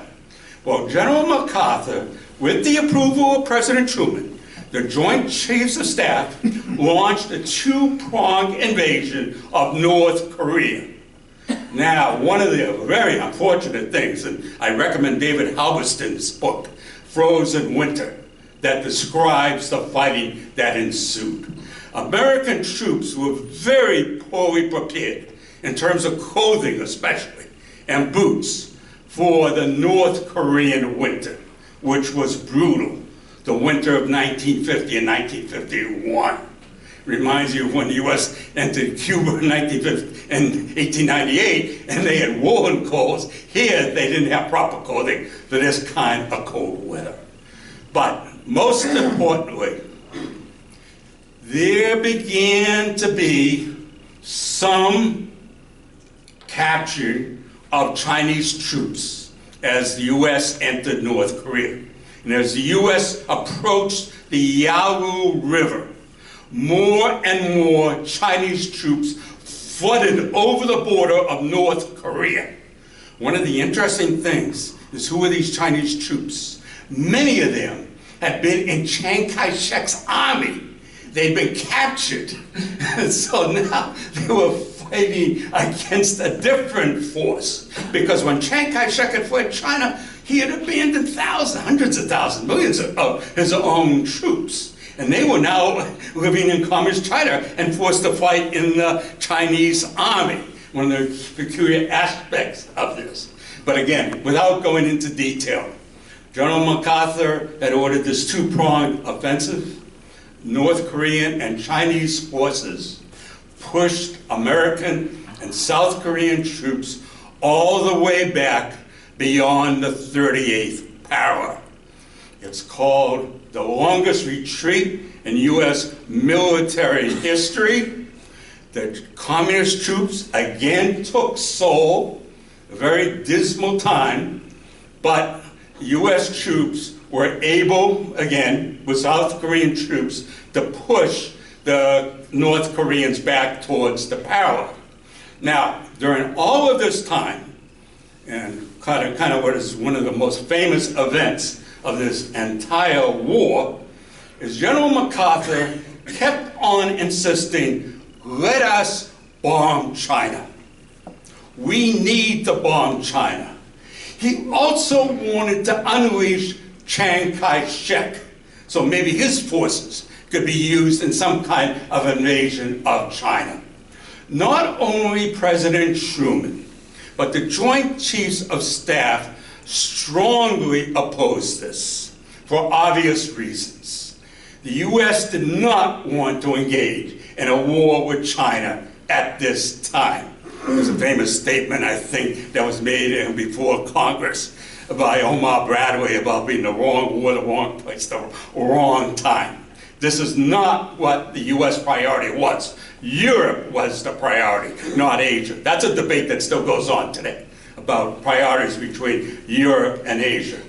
Well, General MacArthur, with the approval of President Truman, the Joint Chiefs of Staff launched a two-pronged invasion of North Korea. Now, one of the very unfortunate things, and I recommend David Halberstam's book, Frozen Winter, that describes the fighting that ensued. American troops were very poorly prepared, in terms of clothing especially, and boots, for the North Korean winter, which was brutal. the winter of 1950 and 1951. Reminds you of when the U.S. entered Cuba in 1898, and they had woolen clothes. Here, they didn't have proper clothing for this kind of cold weather. But most importantly, there began to be some capture of Chinese troops as the U.S. entered North Korea. And as the U.S. approached the Yalu River, more and more Chinese troops flooded over the border of North Korea. One of the interesting things is, who are these Chinese troops? Many of them had been in Chiang Kai-shek's army. They'd been captured. And so now they were fighting against a different force. Because when Chiang Kai-shek had fled China, he had abandoned thousands, hundreds of thousands, millions of his own troops. And they were now living in communist China and forced to fight in the Chinese army. One of the peculiar aspects of this. But again, without going into detail, General MacArthur had ordered this two-pronged offensive. North Korean and Chinese forces pushed American and South Korean troops all the way back beyond the 38th parallel. It's called the longest retreat in U.S. military history. The communist troops again took Seoul, a very dismal time, but U.S. troops were able, again, with South Korean troops, to push the North Koreans back towards the parallel. Now, during all of this time, and kind of what is one of the most famous events of this entire war, is General MacArthur kept on insisting, let us bomb China. We need to bomb China. He also wanted to unleash Chiang Kai-shek, so maybe his forces could be used in some kind of invasion of China. Not only President Truman, but the Joint Chiefs of Staff strongly opposed this for obvious reasons. The U.S. did not want to engage in a war with China at this time. There's a famous statement, I think, that was made before Congress by Omar Bradley about being the wrong war, the wrong place, the wrong time. This is not what the U.S. priority was. Europe was the priority, not Asia. That's a debate that still goes on today about priorities between Europe and Asia.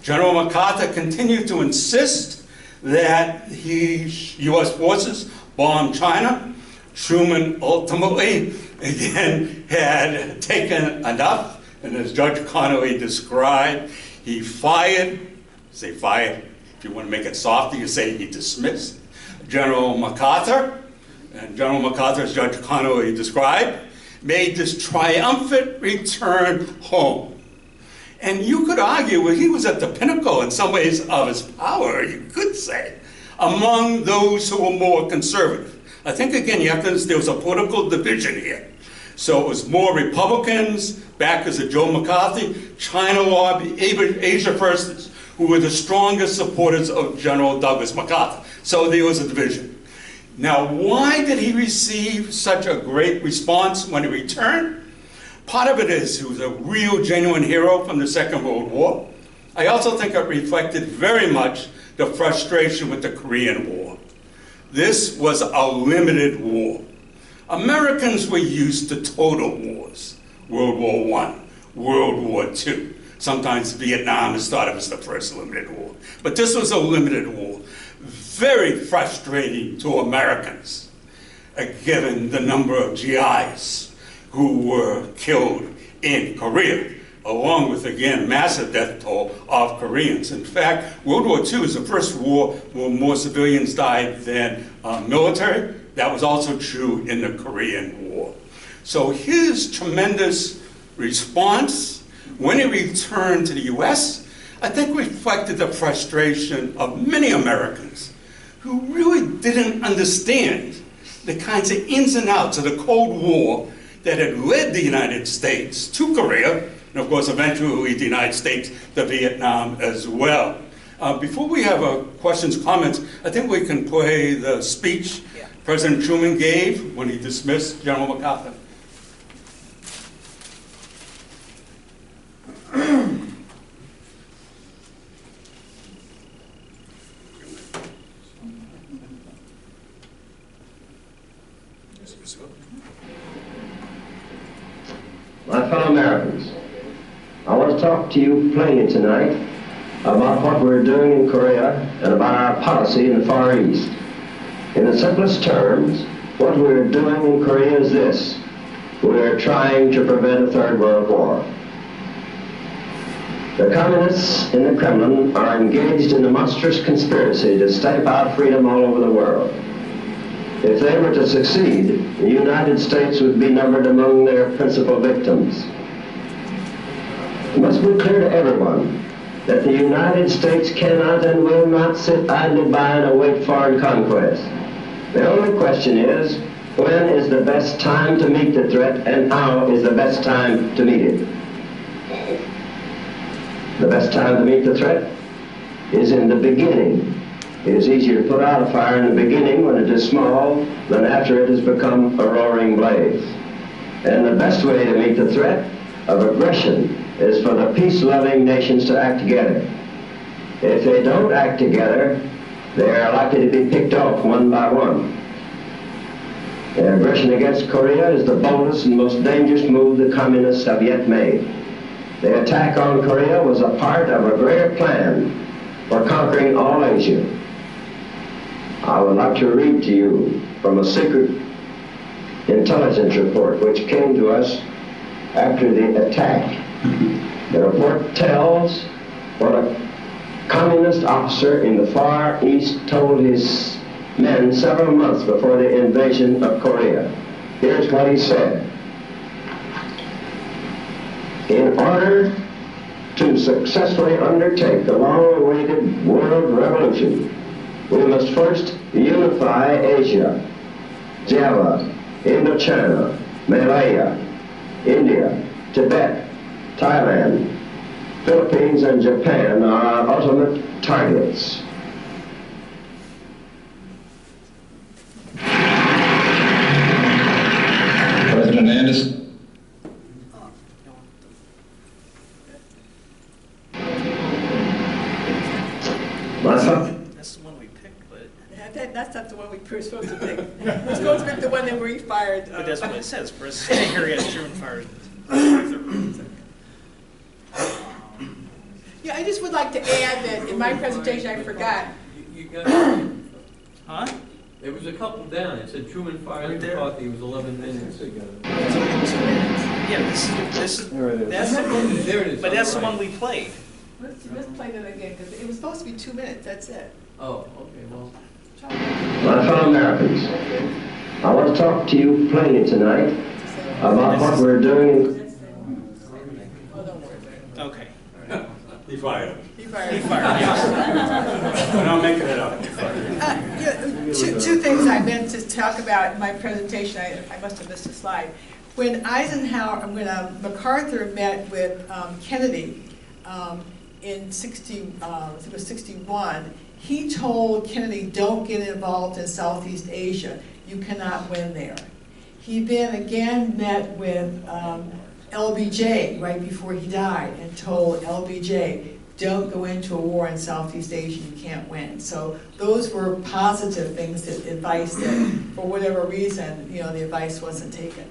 General MacArthur continued to insist that U.S. forces bomb China. Truman ultimately, again, had taken enough, and as Judge Connally described, he fired, say fired, if you want to make it softer, you say he dismissed General MacArthur, and General MacArthur, as Judge Connally described, made this triumphant return home. And you could argue, well, he was at the pinnacle in some ways of his power, you could say, among those who were more conservative. I think, again, you have to understand there was a political division here. So it was more Republicans, backers of Joe McCarthy, China lobby, Asia Firsters, who were the strongest supporters of General Douglas MacArthur. So there was a division. Now, why did he receive such a great response when he returned? Part of it is he was a real, genuine hero from the Second World War. I also think it reflected very much the frustration with the Korean War. This was a limited war. Americans were used to total wars. World War I, World War II. Sometimes Vietnam is thought of as the first limited war. But this was a limited war. Very frustrating to Americans, given the number of GIs who were killed in Korea, along with, again, massive death toll of Koreans. In fact, World War II is the first war where more civilians died than military. That was also true in the Korean War. So his tremendous response when he returned to the U.S., I think reflected the frustration of many Americans who really didn't understand the kinds of ins and outs of the Cold War that had led the United States to Korea, and of course eventually the United States to Vietnam as well. Before we have questions, comments, I think we can play the speech President Truman gave when he dismissed General MacArthur. My fellow Americans, I want to talk to you plainly tonight about what we're doing in Korea and about our policy in the Far East. In the simplest terms, what we're doing in Korea is this. We're trying to prevent a third world war. The communists in the Kremlin are engaged in a monstrous conspiracy to stamp out freedom all over the world. If they were to succeed, the United States would be numbered among their principal victims. It must be clear to everyone that the United States cannot and will not sit idly by and await foreign conquest. The only question is, when is the best time to meet the threat, and how is the best time to meet it? The best time to meet the threat is in the beginning. It is easier to put out a fire in the beginning when it is small than after it has become a roaring blaze. And the best way to meet the threat of aggression is for the peace-loving nations to act together. If they don't act together, they are likely to be picked off one by one. The aggression against Korea is the boldest and most dangerous move the communists have yet made. The attack on Korea was a part of a greater plan for conquering all Asia. I would like to read to you from a secret intelligence report which came to us after the attack. The report tells what a communist officer in the Far East told his men several months before the invasion of Korea. Here's what he said. In order to successfully undertake the long-awaited world revolution, we must first unify Asia, Java, Indochina, Malaya, India, Tibet, Thailand, Philippines, and Japan are our ultimate targets. President Anderson. That's the one we picked, but That's not the one we were supposed to pick. We're supposed to pick the one that we fired. that's what it says. President Harry S. Truman fired. Yeah, I just would like to add that in my presentation I forgot. You got, Huh? there was a couple down. It said Truman fired Right there. McCarthy. It was 11 minutes ago. It's only 2 minutes. Yeah, this is that's the one. There it is. But on that's the the right. one we played. Let's play that again, because it was supposed to be 2 minutes, that's it. Oh, okay. Well, My fellow Americans, I want to talk to you plainly tonight about what we're doing. Oh, don't worry about it. Okay. He fired him. He fired. He fired. Yes. We're not making it up. He fired him. Yeah, two things I meant to talk about in my presentation. I must have missed a slide. When MacArthur met with Kennedy in 61, he told Kennedy, don't get involved in Southeast Asia. You cannot win there. He then again met with LBJ right before he died and told LBJ, don't go into a war in Southeast Asia, you can't win. So those were positive things, that advice that for whatever reason, the advice wasn't taken.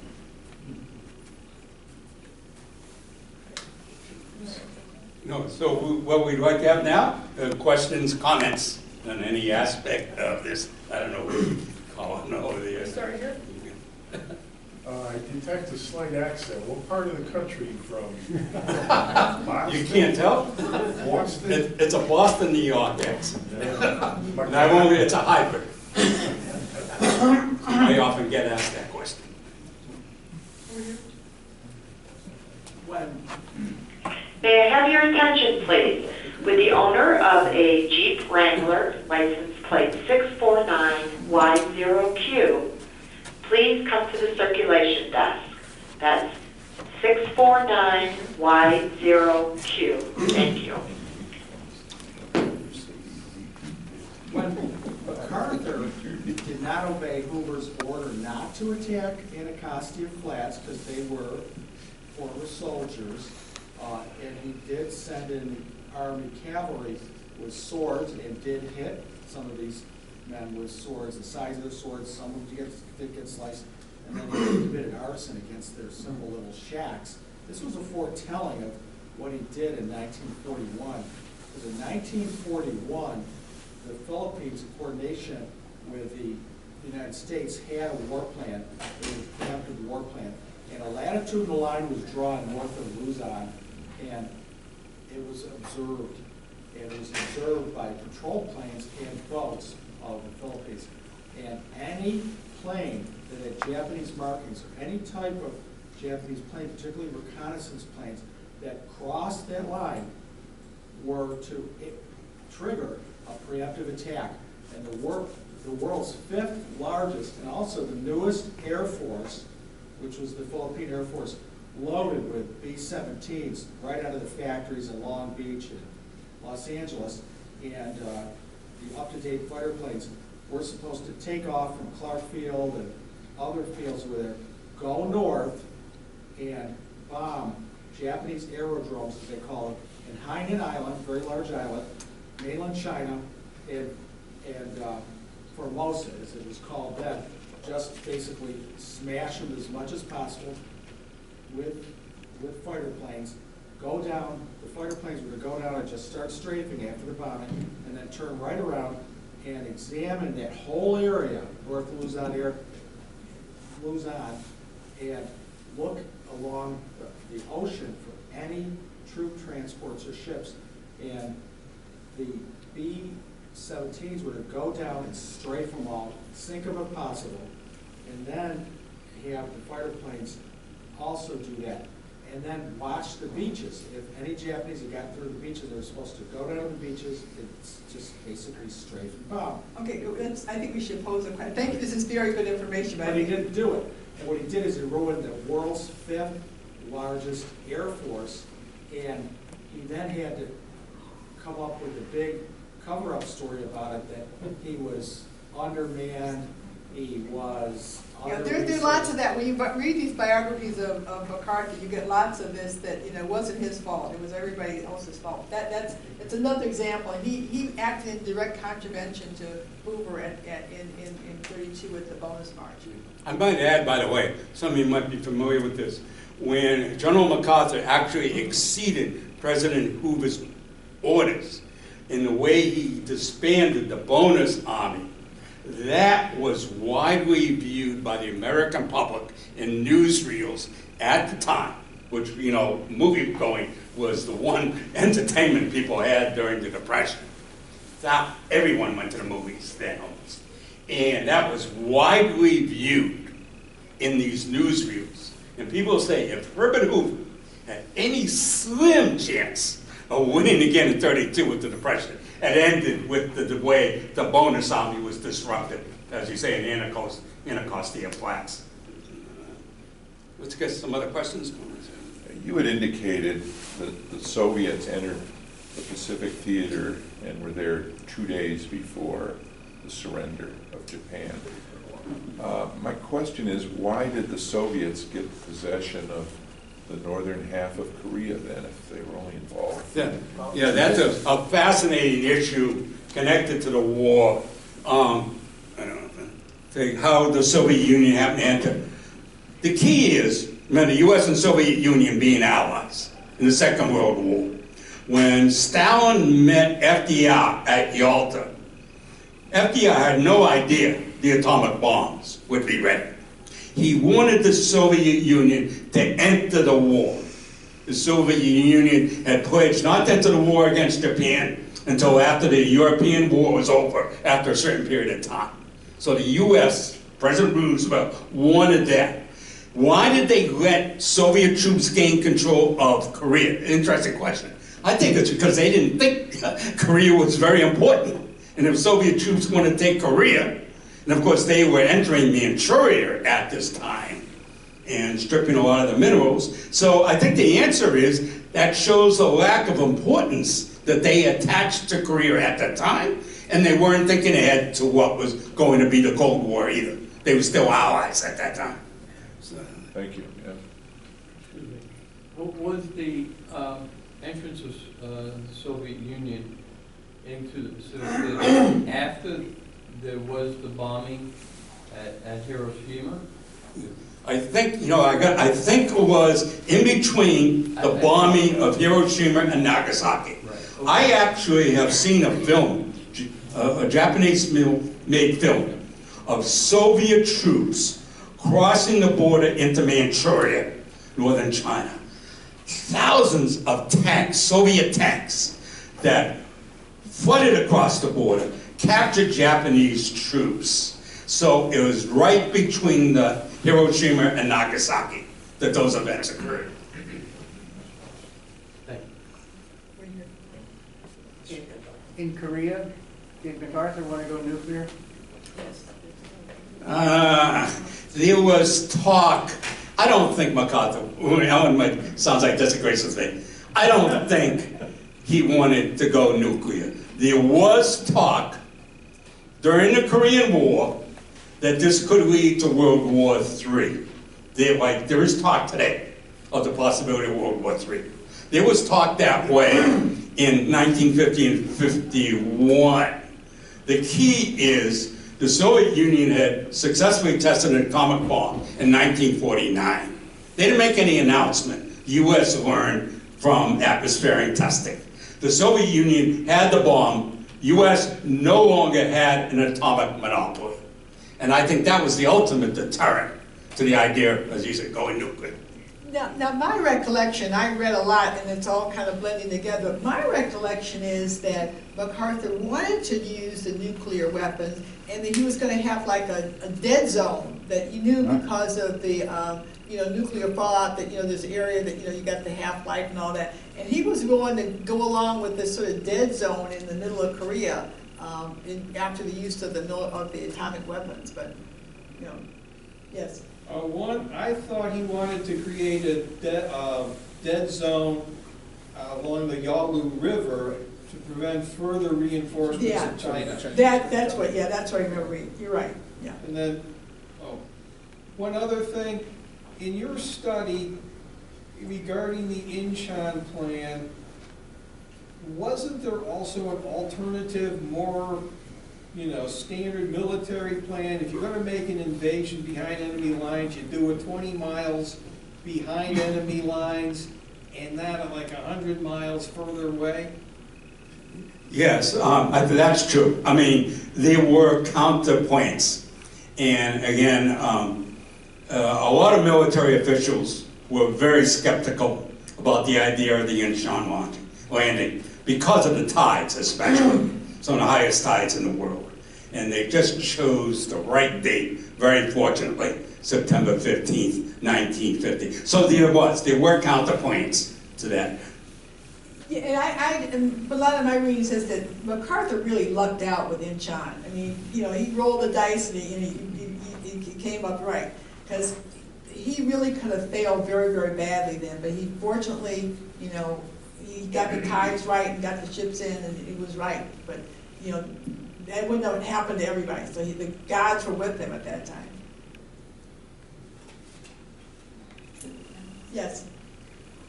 No, so what we'd like to have now, questions, comments on any aspect of this. I don't know what you call it over there. Start here. I detect a slight accent. What part of the country from? You can't tell? Boston? It's a Boston, New York accent. And I won't, it's a hybrid. I often get asked that question. May I have your attention, please? With the owner of a Jeep Wrangler, license plate 649Y0Q, please come to the circulation desk. That's 649Y0Q. Thank you. when MacArthur did not obey Hoover's order not to attack Anacostia Flats because they were former soldiers, and he did send in Army cavalry with swords and did hit some of these men with swords, the size of their swords, some of them did get sliced, and then he committed arson against their simple little shacks. This was a foretelling of what he did in 1941. Because in 1941, the Philippines, in coordination with the United States, had a war plan, a preemptive war plan, and a latitudinal line was drawn north of Luzon, and it was observed. And it was observed by patrol planes and boats of the Philippines. And any plane that had Japanese markings, or any type of Japanese plane, particularly reconnaissance planes, that crossed that line were to trigger a preemptive attack. And the world's fifth largest and also the newest Air Force, which was the Philippine Air Force, loaded with B-17s right out of the factories in Long Beach and Los Angeles, and the up-to-date fighter planes were supposed to take off from Clark Field and other fields over there, go north, and bomb Japanese aerodromes, as they call them, in Hainan Island, very large island, mainland China, and Formosa, as it was called then, just basically smash them as much as possible with fighter planes, go down, the fighter planes were to go down and just start strafing after the bombing, and then turn right around and examine that whole area, North Luzon, and look along the ocean for any troop transports or ships. And the B-17s were to go down and strafe them all, sink them if possible, and then have the fighter planes also do that. And then watch the beaches. If any Japanese had gotten through the beaches, they were supposed to go down to the beaches and just basically strafe and bomb. Okay, I think we should pose a question. Thank you, this is very good information. But he didn't do it. And what he did is he ruined the world's fifth largest Air Force, and he then had to come up with a big cover-up story about it, that he was undermanned, he was there's lots of that. When you read these biographies of MacArthur, you get lots of this that wasn't his fault. It was everybody else's fault. It's another example. And he acted in direct contravention to Hoover in 32 with the bonus march. I might add, by the way, some of you might be familiar with this, when General MacArthur actually exceeded President Hoover's orders in the way he disbanded the bonus army, that was widely viewed by the American public in newsreels at the time, which, movie going was the one entertainment people had during the Depression. That everyone went to the movies then almost. And that was widely viewed in these newsreels. And people say if Herbert Hoover had any slim chance of winning again in 32 with the Depression, it ended with the way the bonus army was disrupted, as you say, in Anacostia Flats. Let's get some other questions. You had indicated that the Soviets entered the Pacific Theater and were there 2 days before the surrender of Japan. My question is, why did the Soviets get possession of the northern half of Korea then, if they were only involved? Yeah, that's a fascinating issue connected to the war. I don't know, how the Soviet Union happened to enter. The key is, remember, the U.S. and Soviet Union being allies in the Second World War. When Stalin met FDR at Yalta, FDR had no idea the atomic bombs would be ready. He wanted the Soviet Union to enter the war. The Soviet Union had pledged not to enter the war against Japan until after the European war was over, after a certain period of time. So the U.S., President Roosevelt, wanted that. Why did they let Soviet troops gain control of Korea? Interesting question. I think it's because they didn't think Korea was very important. And if Soviet troops wanted to take Korea, and of course they were entering Manchuria at this time and stripping a lot of the minerals. So I think the answer is that shows a lack of importance that they attached to Korea at that time. And they weren't thinking ahead to what was going to be the Cold War either. They were still allies at that time. So. Thank you. Yeah. Excuse me. What was the entrance of the Soviet Union into the Pacific Theater after there was the bombing at Hiroshima? I think, I think it was in between the bombing of Hiroshima and Nagasaki. Right. Okay. I actually have seen a film, a Japanese-made film, of Soviet troops crossing the border into Manchuria, northern China. Thousands of tanks, Soviet tanks, that flooded across the border, captured Japanese troops. So it was right between the Hiroshima and Nagasaki that those events occurred. Thank you. In Korea, did MacArthur want to go nuclear? There was talk. I don't think MacArthur, Ellen sounds like disagrees with me. I don't think he wanted to go nuclear. There was talk during the Korean War that this could lead to World War III. There is talk today of the possibility of World War III. There was talk that way in 1950 and 51. The key is the Soviet Union had successfully tested an atomic bomb in 1949. They didn't make any announcement. The U.S. learned from atmospheric testing. The Soviet Union had the bomb. U.S. no longer had an atomic monopoly. And I think that was the ultimate deterrent to the idea, as you said, going nuclear. Now, my recollection, I read a lot and it's all kind of blending together. My recollection is that MacArthur wanted to use the nuclear weapons and that he was going to have like a dead zone that you knew because of the nuclear fallout, that this area that you got the half-life and all that. And he was willing to go along with this sort of dead zone in the middle of Korea after the use of the atomic weapons. But yes. I thought he wanted to create a dead zone along the Yalu River to prevent further reinforcements of China. That's what I remember reading. You're right. Yeah. And then, one other thing, in your study regarding the Incheon plan, wasn't there also an alternative, more standard military plan? If you're going to make an invasion behind enemy lines, you do it 20 miles behind enemy lines and not like 100 miles further away? Yes, that's true. I mean, there were counterpoints. And again, a lot of military officials were very skeptical about the idea of the Incheon landing because of the tides, especially. Some of the highest tides in the world. And they just chose the right date, very fortunately, September 15th, 1950. So there were counterpoints to that. Yeah, and a lot of my reading says that MacArthur really lucked out with Incheon. I mean, he rolled the dice and he came up right. Because he really could have failed very, very badly then, but he fortunately, he got the tides right and got the ships in, and he was right. But that wouldn't have happened to everybody. So the gods were with him at that time. Yes.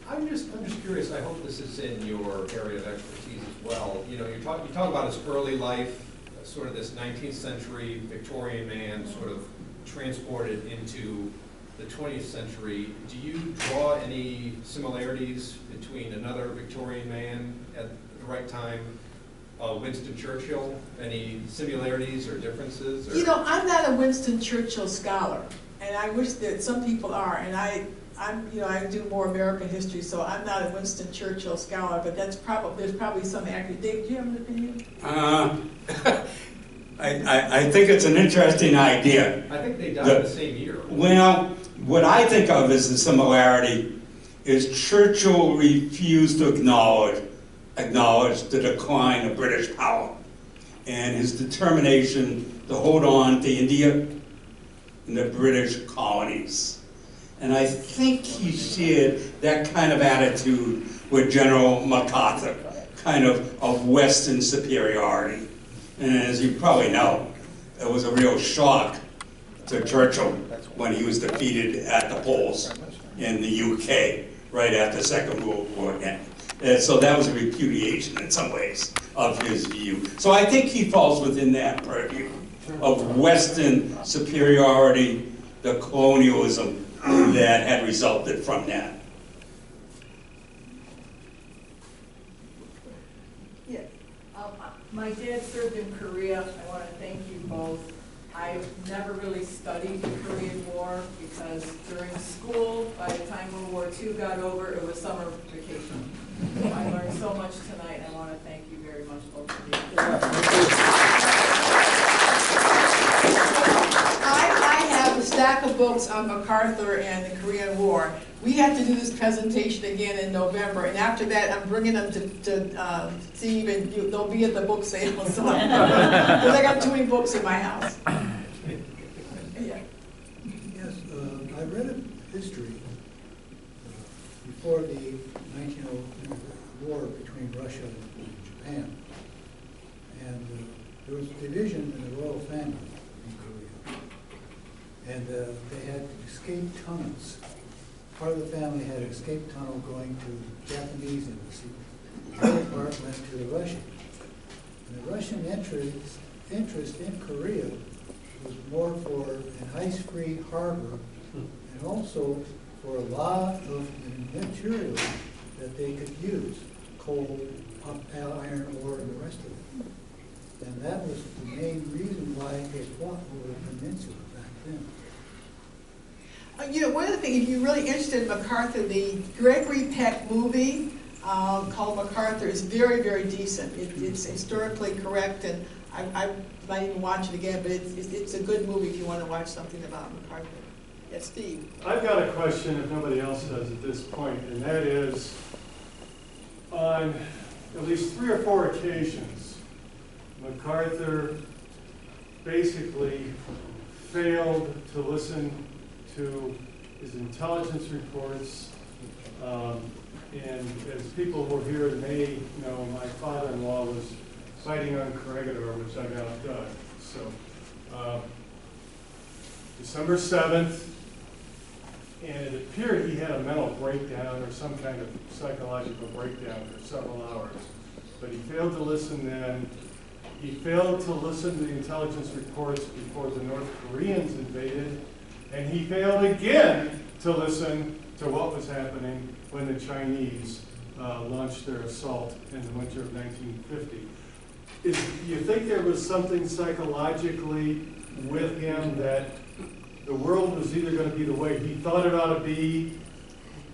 I'm just curious. I hope this is in your area of expertise as well. You talk about his early life, sort of this 19th century Victorian man, sort of transported into the 20th century. Do you draw any similarities between another Victorian man at the right time, Winston Churchill? Any similarities or differences? Or? I'm not a Winston Churchill scholar, and I wish that some people are. And I do more American history, so I'm not a Winston Churchill scholar. But there's probably some accurate. Dave, do you have an opinion? I think it's an interesting idea. I think they died the same year. Well, what I think of as the similarity is Churchill refused to acknowledge the decline of British power and his determination to hold on to India and the British colonies. And I think he shared that kind of attitude with General MacArthur, kind of Western superiority. And as you probably know, it was a real shock to Churchill when he was defeated at the polls in the UK right after the Second World War ended. And so that was a repudiation in some ways of his view. So I think he falls within that purview of Western superiority, the colonialism that had resulted from that. Yeah. My dad served in Korea. I want to thank you both. I've never really studied the Korean War because during school, by the time World War II got over, it was summer vacation. So I learned so much tonight, and I want to thank you very much, both of you. I have a stack of books on MacArthur and the Korean War. We have to do this presentation again in November, and after that, I'm bringing them to Steve, and they'll be at the book sale. So, because I got too many books in my house. Yeah. Yes, I read a history before the 1900 war between Russia and Japan, and there was a division in the royal family in Korea, and they had escape tunnels. Part of the family had an escape tunnel going to the Japanese embassy. The other part went to the Russian. And the Russian interest in Korea was more for an ice-free harbor and also for a lot of materials that they could use, coal, iron ore, and the rest of it. And that was the main reason why they fought over the peninsula back then. You know, one of the things, if you're really interested in MacArthur, the Gregory Peck movie called MacArthur is very, very decent. It's historically correct, and I might even watch it again, but it's a good movie if you want to watch something about MacArthur. Yes, Steve? I've got a question if nobody else does at this point, and that is, on at least 3 or 4 occasions, MacArthur basically failed to listen to his intelligence reports, and as people who were here may know, my father-in-law was fighting on Corregidor, which I now done. So, December 7th, and it appeared he had a mental breakdown or some kind of psychological breakdown for several hours, but he failed to listen then. He failed to listen to the intelligence reports before the North Koreans invaded, and he failed again to listen to what was happening when the Chinese launched their assault in the winter of 1950. Do you think there was something psychologically with him that the world was either going to be the way he thought it ought to be,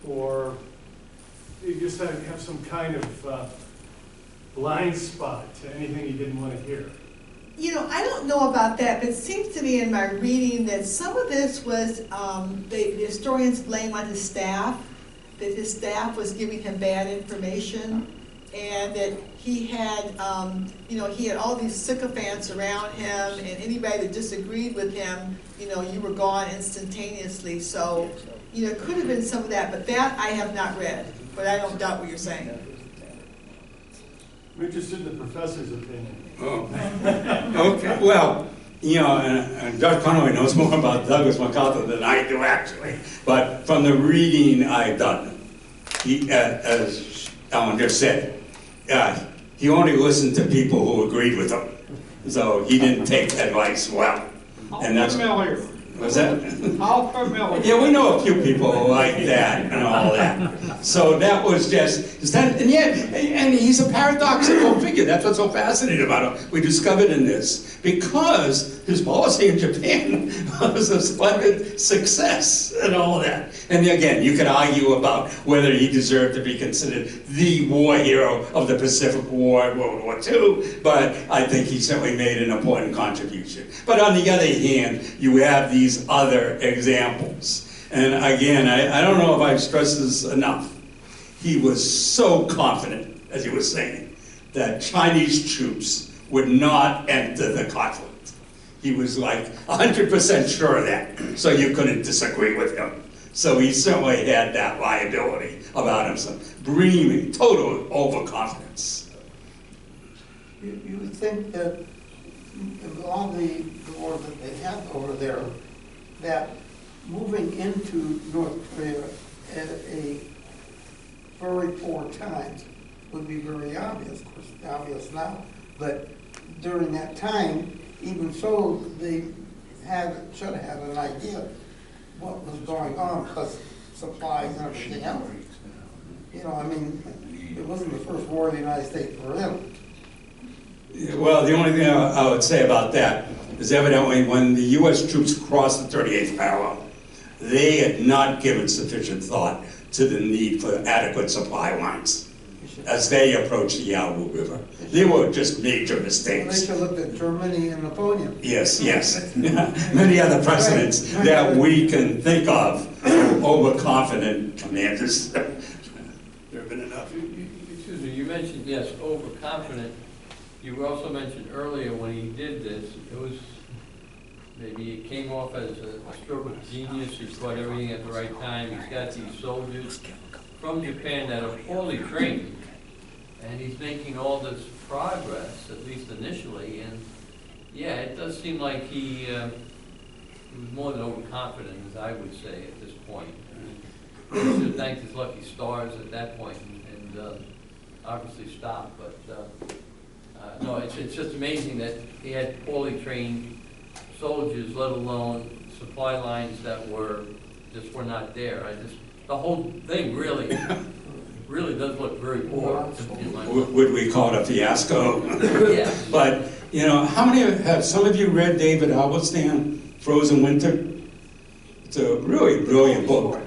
or he just had to have some kind of blind spot to anything he didn't want to hear? You know, I don't know about that, but it seems to me in my reading that some of this was, the historians blame on his staff, that his staff was giving him bad information, and that he had, he had all these sycophants around him, and anybody that disagreed with him, you were gone instantaneously. So, it could have been some of that, but that I have not read, but I don't doubt what you're saying. I'm interested in the professor's opinion. Oh, okay. Well, and Dr. Connally knows more about Douglas MacArthur than I do, actually. But from the reading I've done, he, as Alan just said, he only listened to people who agreed with him. So he didn't take advice well. And that's familiar. Was that? How familiar. Yeah, we know a few people who like that and all that. So that was just, and yet, and he's a paradoxical figure. That's what's so fascinating about him. We discovered in this, because his policy in Japan was a splendid success and all that. And again, you could argue about whether he deserved to be considered the war hero of the Pacific War, World War II, but I think he certainly made an important contribution. But on the other hand, you have these other examples. And again, I don't know if I stress this enough. He was so confident, as he was saying, that Chinese troops would not enter the conflict. He was like 100% sure of that, so you couldn't disagree with him. So he certainly had that liability about himself, bringing total overconfidence. You would think that along the war that they have over there, that moving into North Korea at a very poor time would be very obvious. Of course, it's obvious now, but during that time, even so, they should have had an idea what was going on, plus supplies and everything else. You know, I mean, it wasn't the first war the United States were in. Well, the only thing I would say about that is evidently when the U.S. troops crossed the 38th parallel, they had not given sufficient thought to the need for adequate supply lines as they approached the Yalu River. They were just major They mistakes. should have looked at Germany and Napoleon. Yes, yes. Many other precedents that we can think of, overconfident commanders. There have been enough. Excuse me, you mentioned, yes, overconfident. You also mentioned earlier when he did this, it was, maybe it came off as a stroke of genius. He caught everything at the right time. He's got these soldiers from Japan that are poorly trained, and he's making all this progress, at least initially. And yeah, it does seem like he was more than overconfident, as I would say at this point. He should have thanked his lucky stars at that point and obviously stopped. But no, it's just amazing that he had poorly trained soldiers, let alone supply lines that were not there. The whole thing really does look very poor in my mind. Would we call it a fiasco? Yeah. But, you know, have some of you read David Halberstam, Frozen Winter? It's a really brilliant book.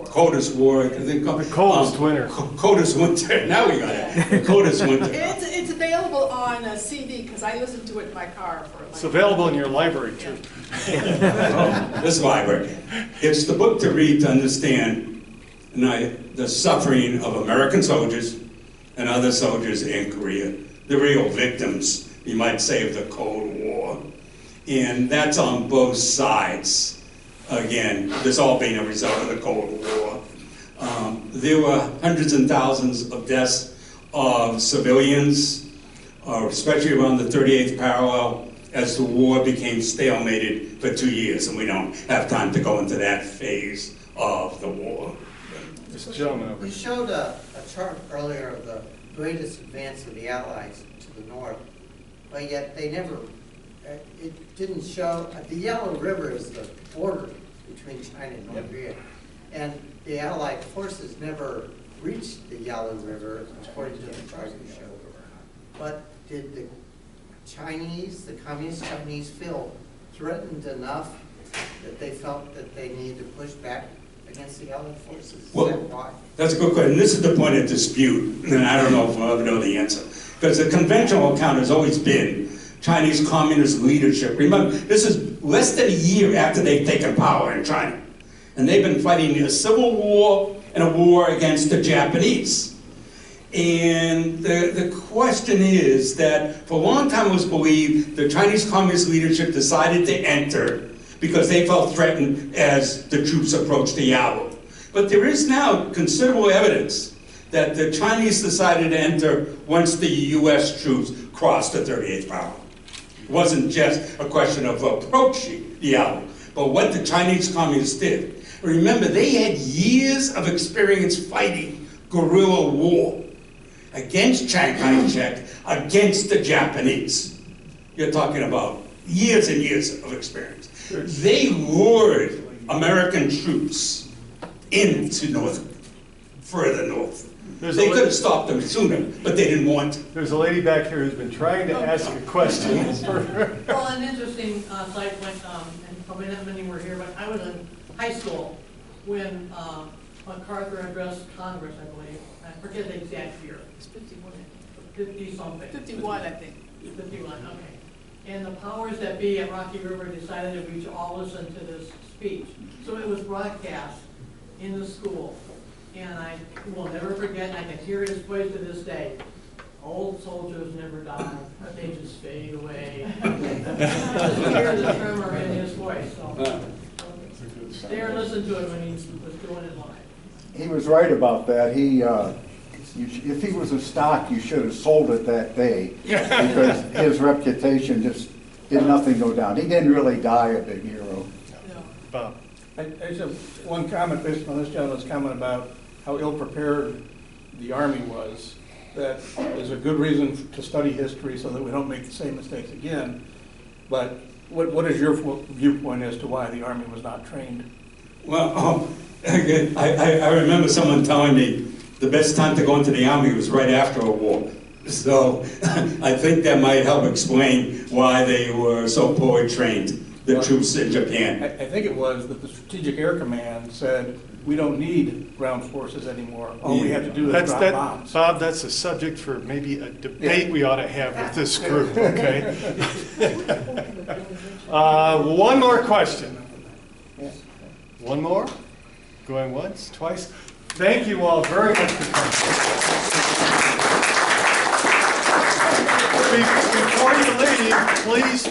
Coldest War, I think. The coldest winter. Coldest winter. Now we got it. The coldest winter. It's available on a CD because I listen to it in my car for It's available in your library too. This library. It's the book to read to understand the suffering of American soldiers and other soldiers in Korea. The real victims, you might say, of the Cold War. And that's on both sides. Again, this all being a result of the Cold War. There were hundreds and thousands of deaths of civilians, especially around the 38th parallel, as the war became stalemated for 2 years, and we don't have time to go into that phase of the war. This gentleman over You showed a chart earlier of the greatest advance of the Allies to the north, but yet they never, it didn't show, the Yellow River is the border between China and North Korea, and the Allied forces never reached the Yellow River, according to the chart you showed. But did the Chinese, the Communist Chinese, feel threatened enough that they felt that they needed to push back against the Allied forces? Is that why? That's a good question. This is the point of dispute, and I don't know if we'll ever know the answer. Because the conventional account has always been Chinese communist leadership. Remember, this is less than a year after they've taken power in China. And they've been fighting a civil war and a war against the Japanese. And the question is that for a long time it was believed the Chinese communist leadership decided to enter because they felt threatened as the troops approached the Yalu. But there is now considerable evidence that the Chinese decided to enter once the U.S. troops crossed the 38th parallel. It wasn't just a question of approaching the Yalu, but what the Chinese communists did. Remember, they had years of experience fighting guerrilla war against Chiang Kai-shek, against the Japanese. You're talking about years and years of experience. They lured American troops into further north. They could have stopped them sooner, but they didn't want to. There's a lady back here who's been trying to ask a question. Well, an interesting side point, and probably not many were here, but I was in high school when MacArthur addressed Congress, I believe. I forget the exact year. It's 51. 50-something. 51, I think. 51, okay. And the powers that be at Rocky River decided that we should all listen to this speech. So it was broadcast in the school. And I will never forget, and I can hear his voice to this day. Old soldiers never die, but they just fade away. I just hear the tremor in his voice. So stay or listen to it when he was doing it live. He was right about that. If he was a stock, you should have sold it that day because his reputation just did nothing go down. He didn't really die a big hero. Bob. I just have one comment based on this gentleman's comment about how ill-prepared the Army was. That is a good reason to study history so that we don't make the same mistakes again. But what is your viewpoint as to why the Army was not trained? Well, again, I remember someone telling me the best time to go into the Army was right after a war. So I think that might help explain why they were so poorly trained, the troops in Japan. I think it was that the Strategic Air Command said, we don't need ground forces anymore. All we have to do is drop bombs. Bob, that's a subject for maybe a debate we ought to have with this group, okay? One more question. One more? Going once, twice? Thank you all very much for coming. Before you leave, please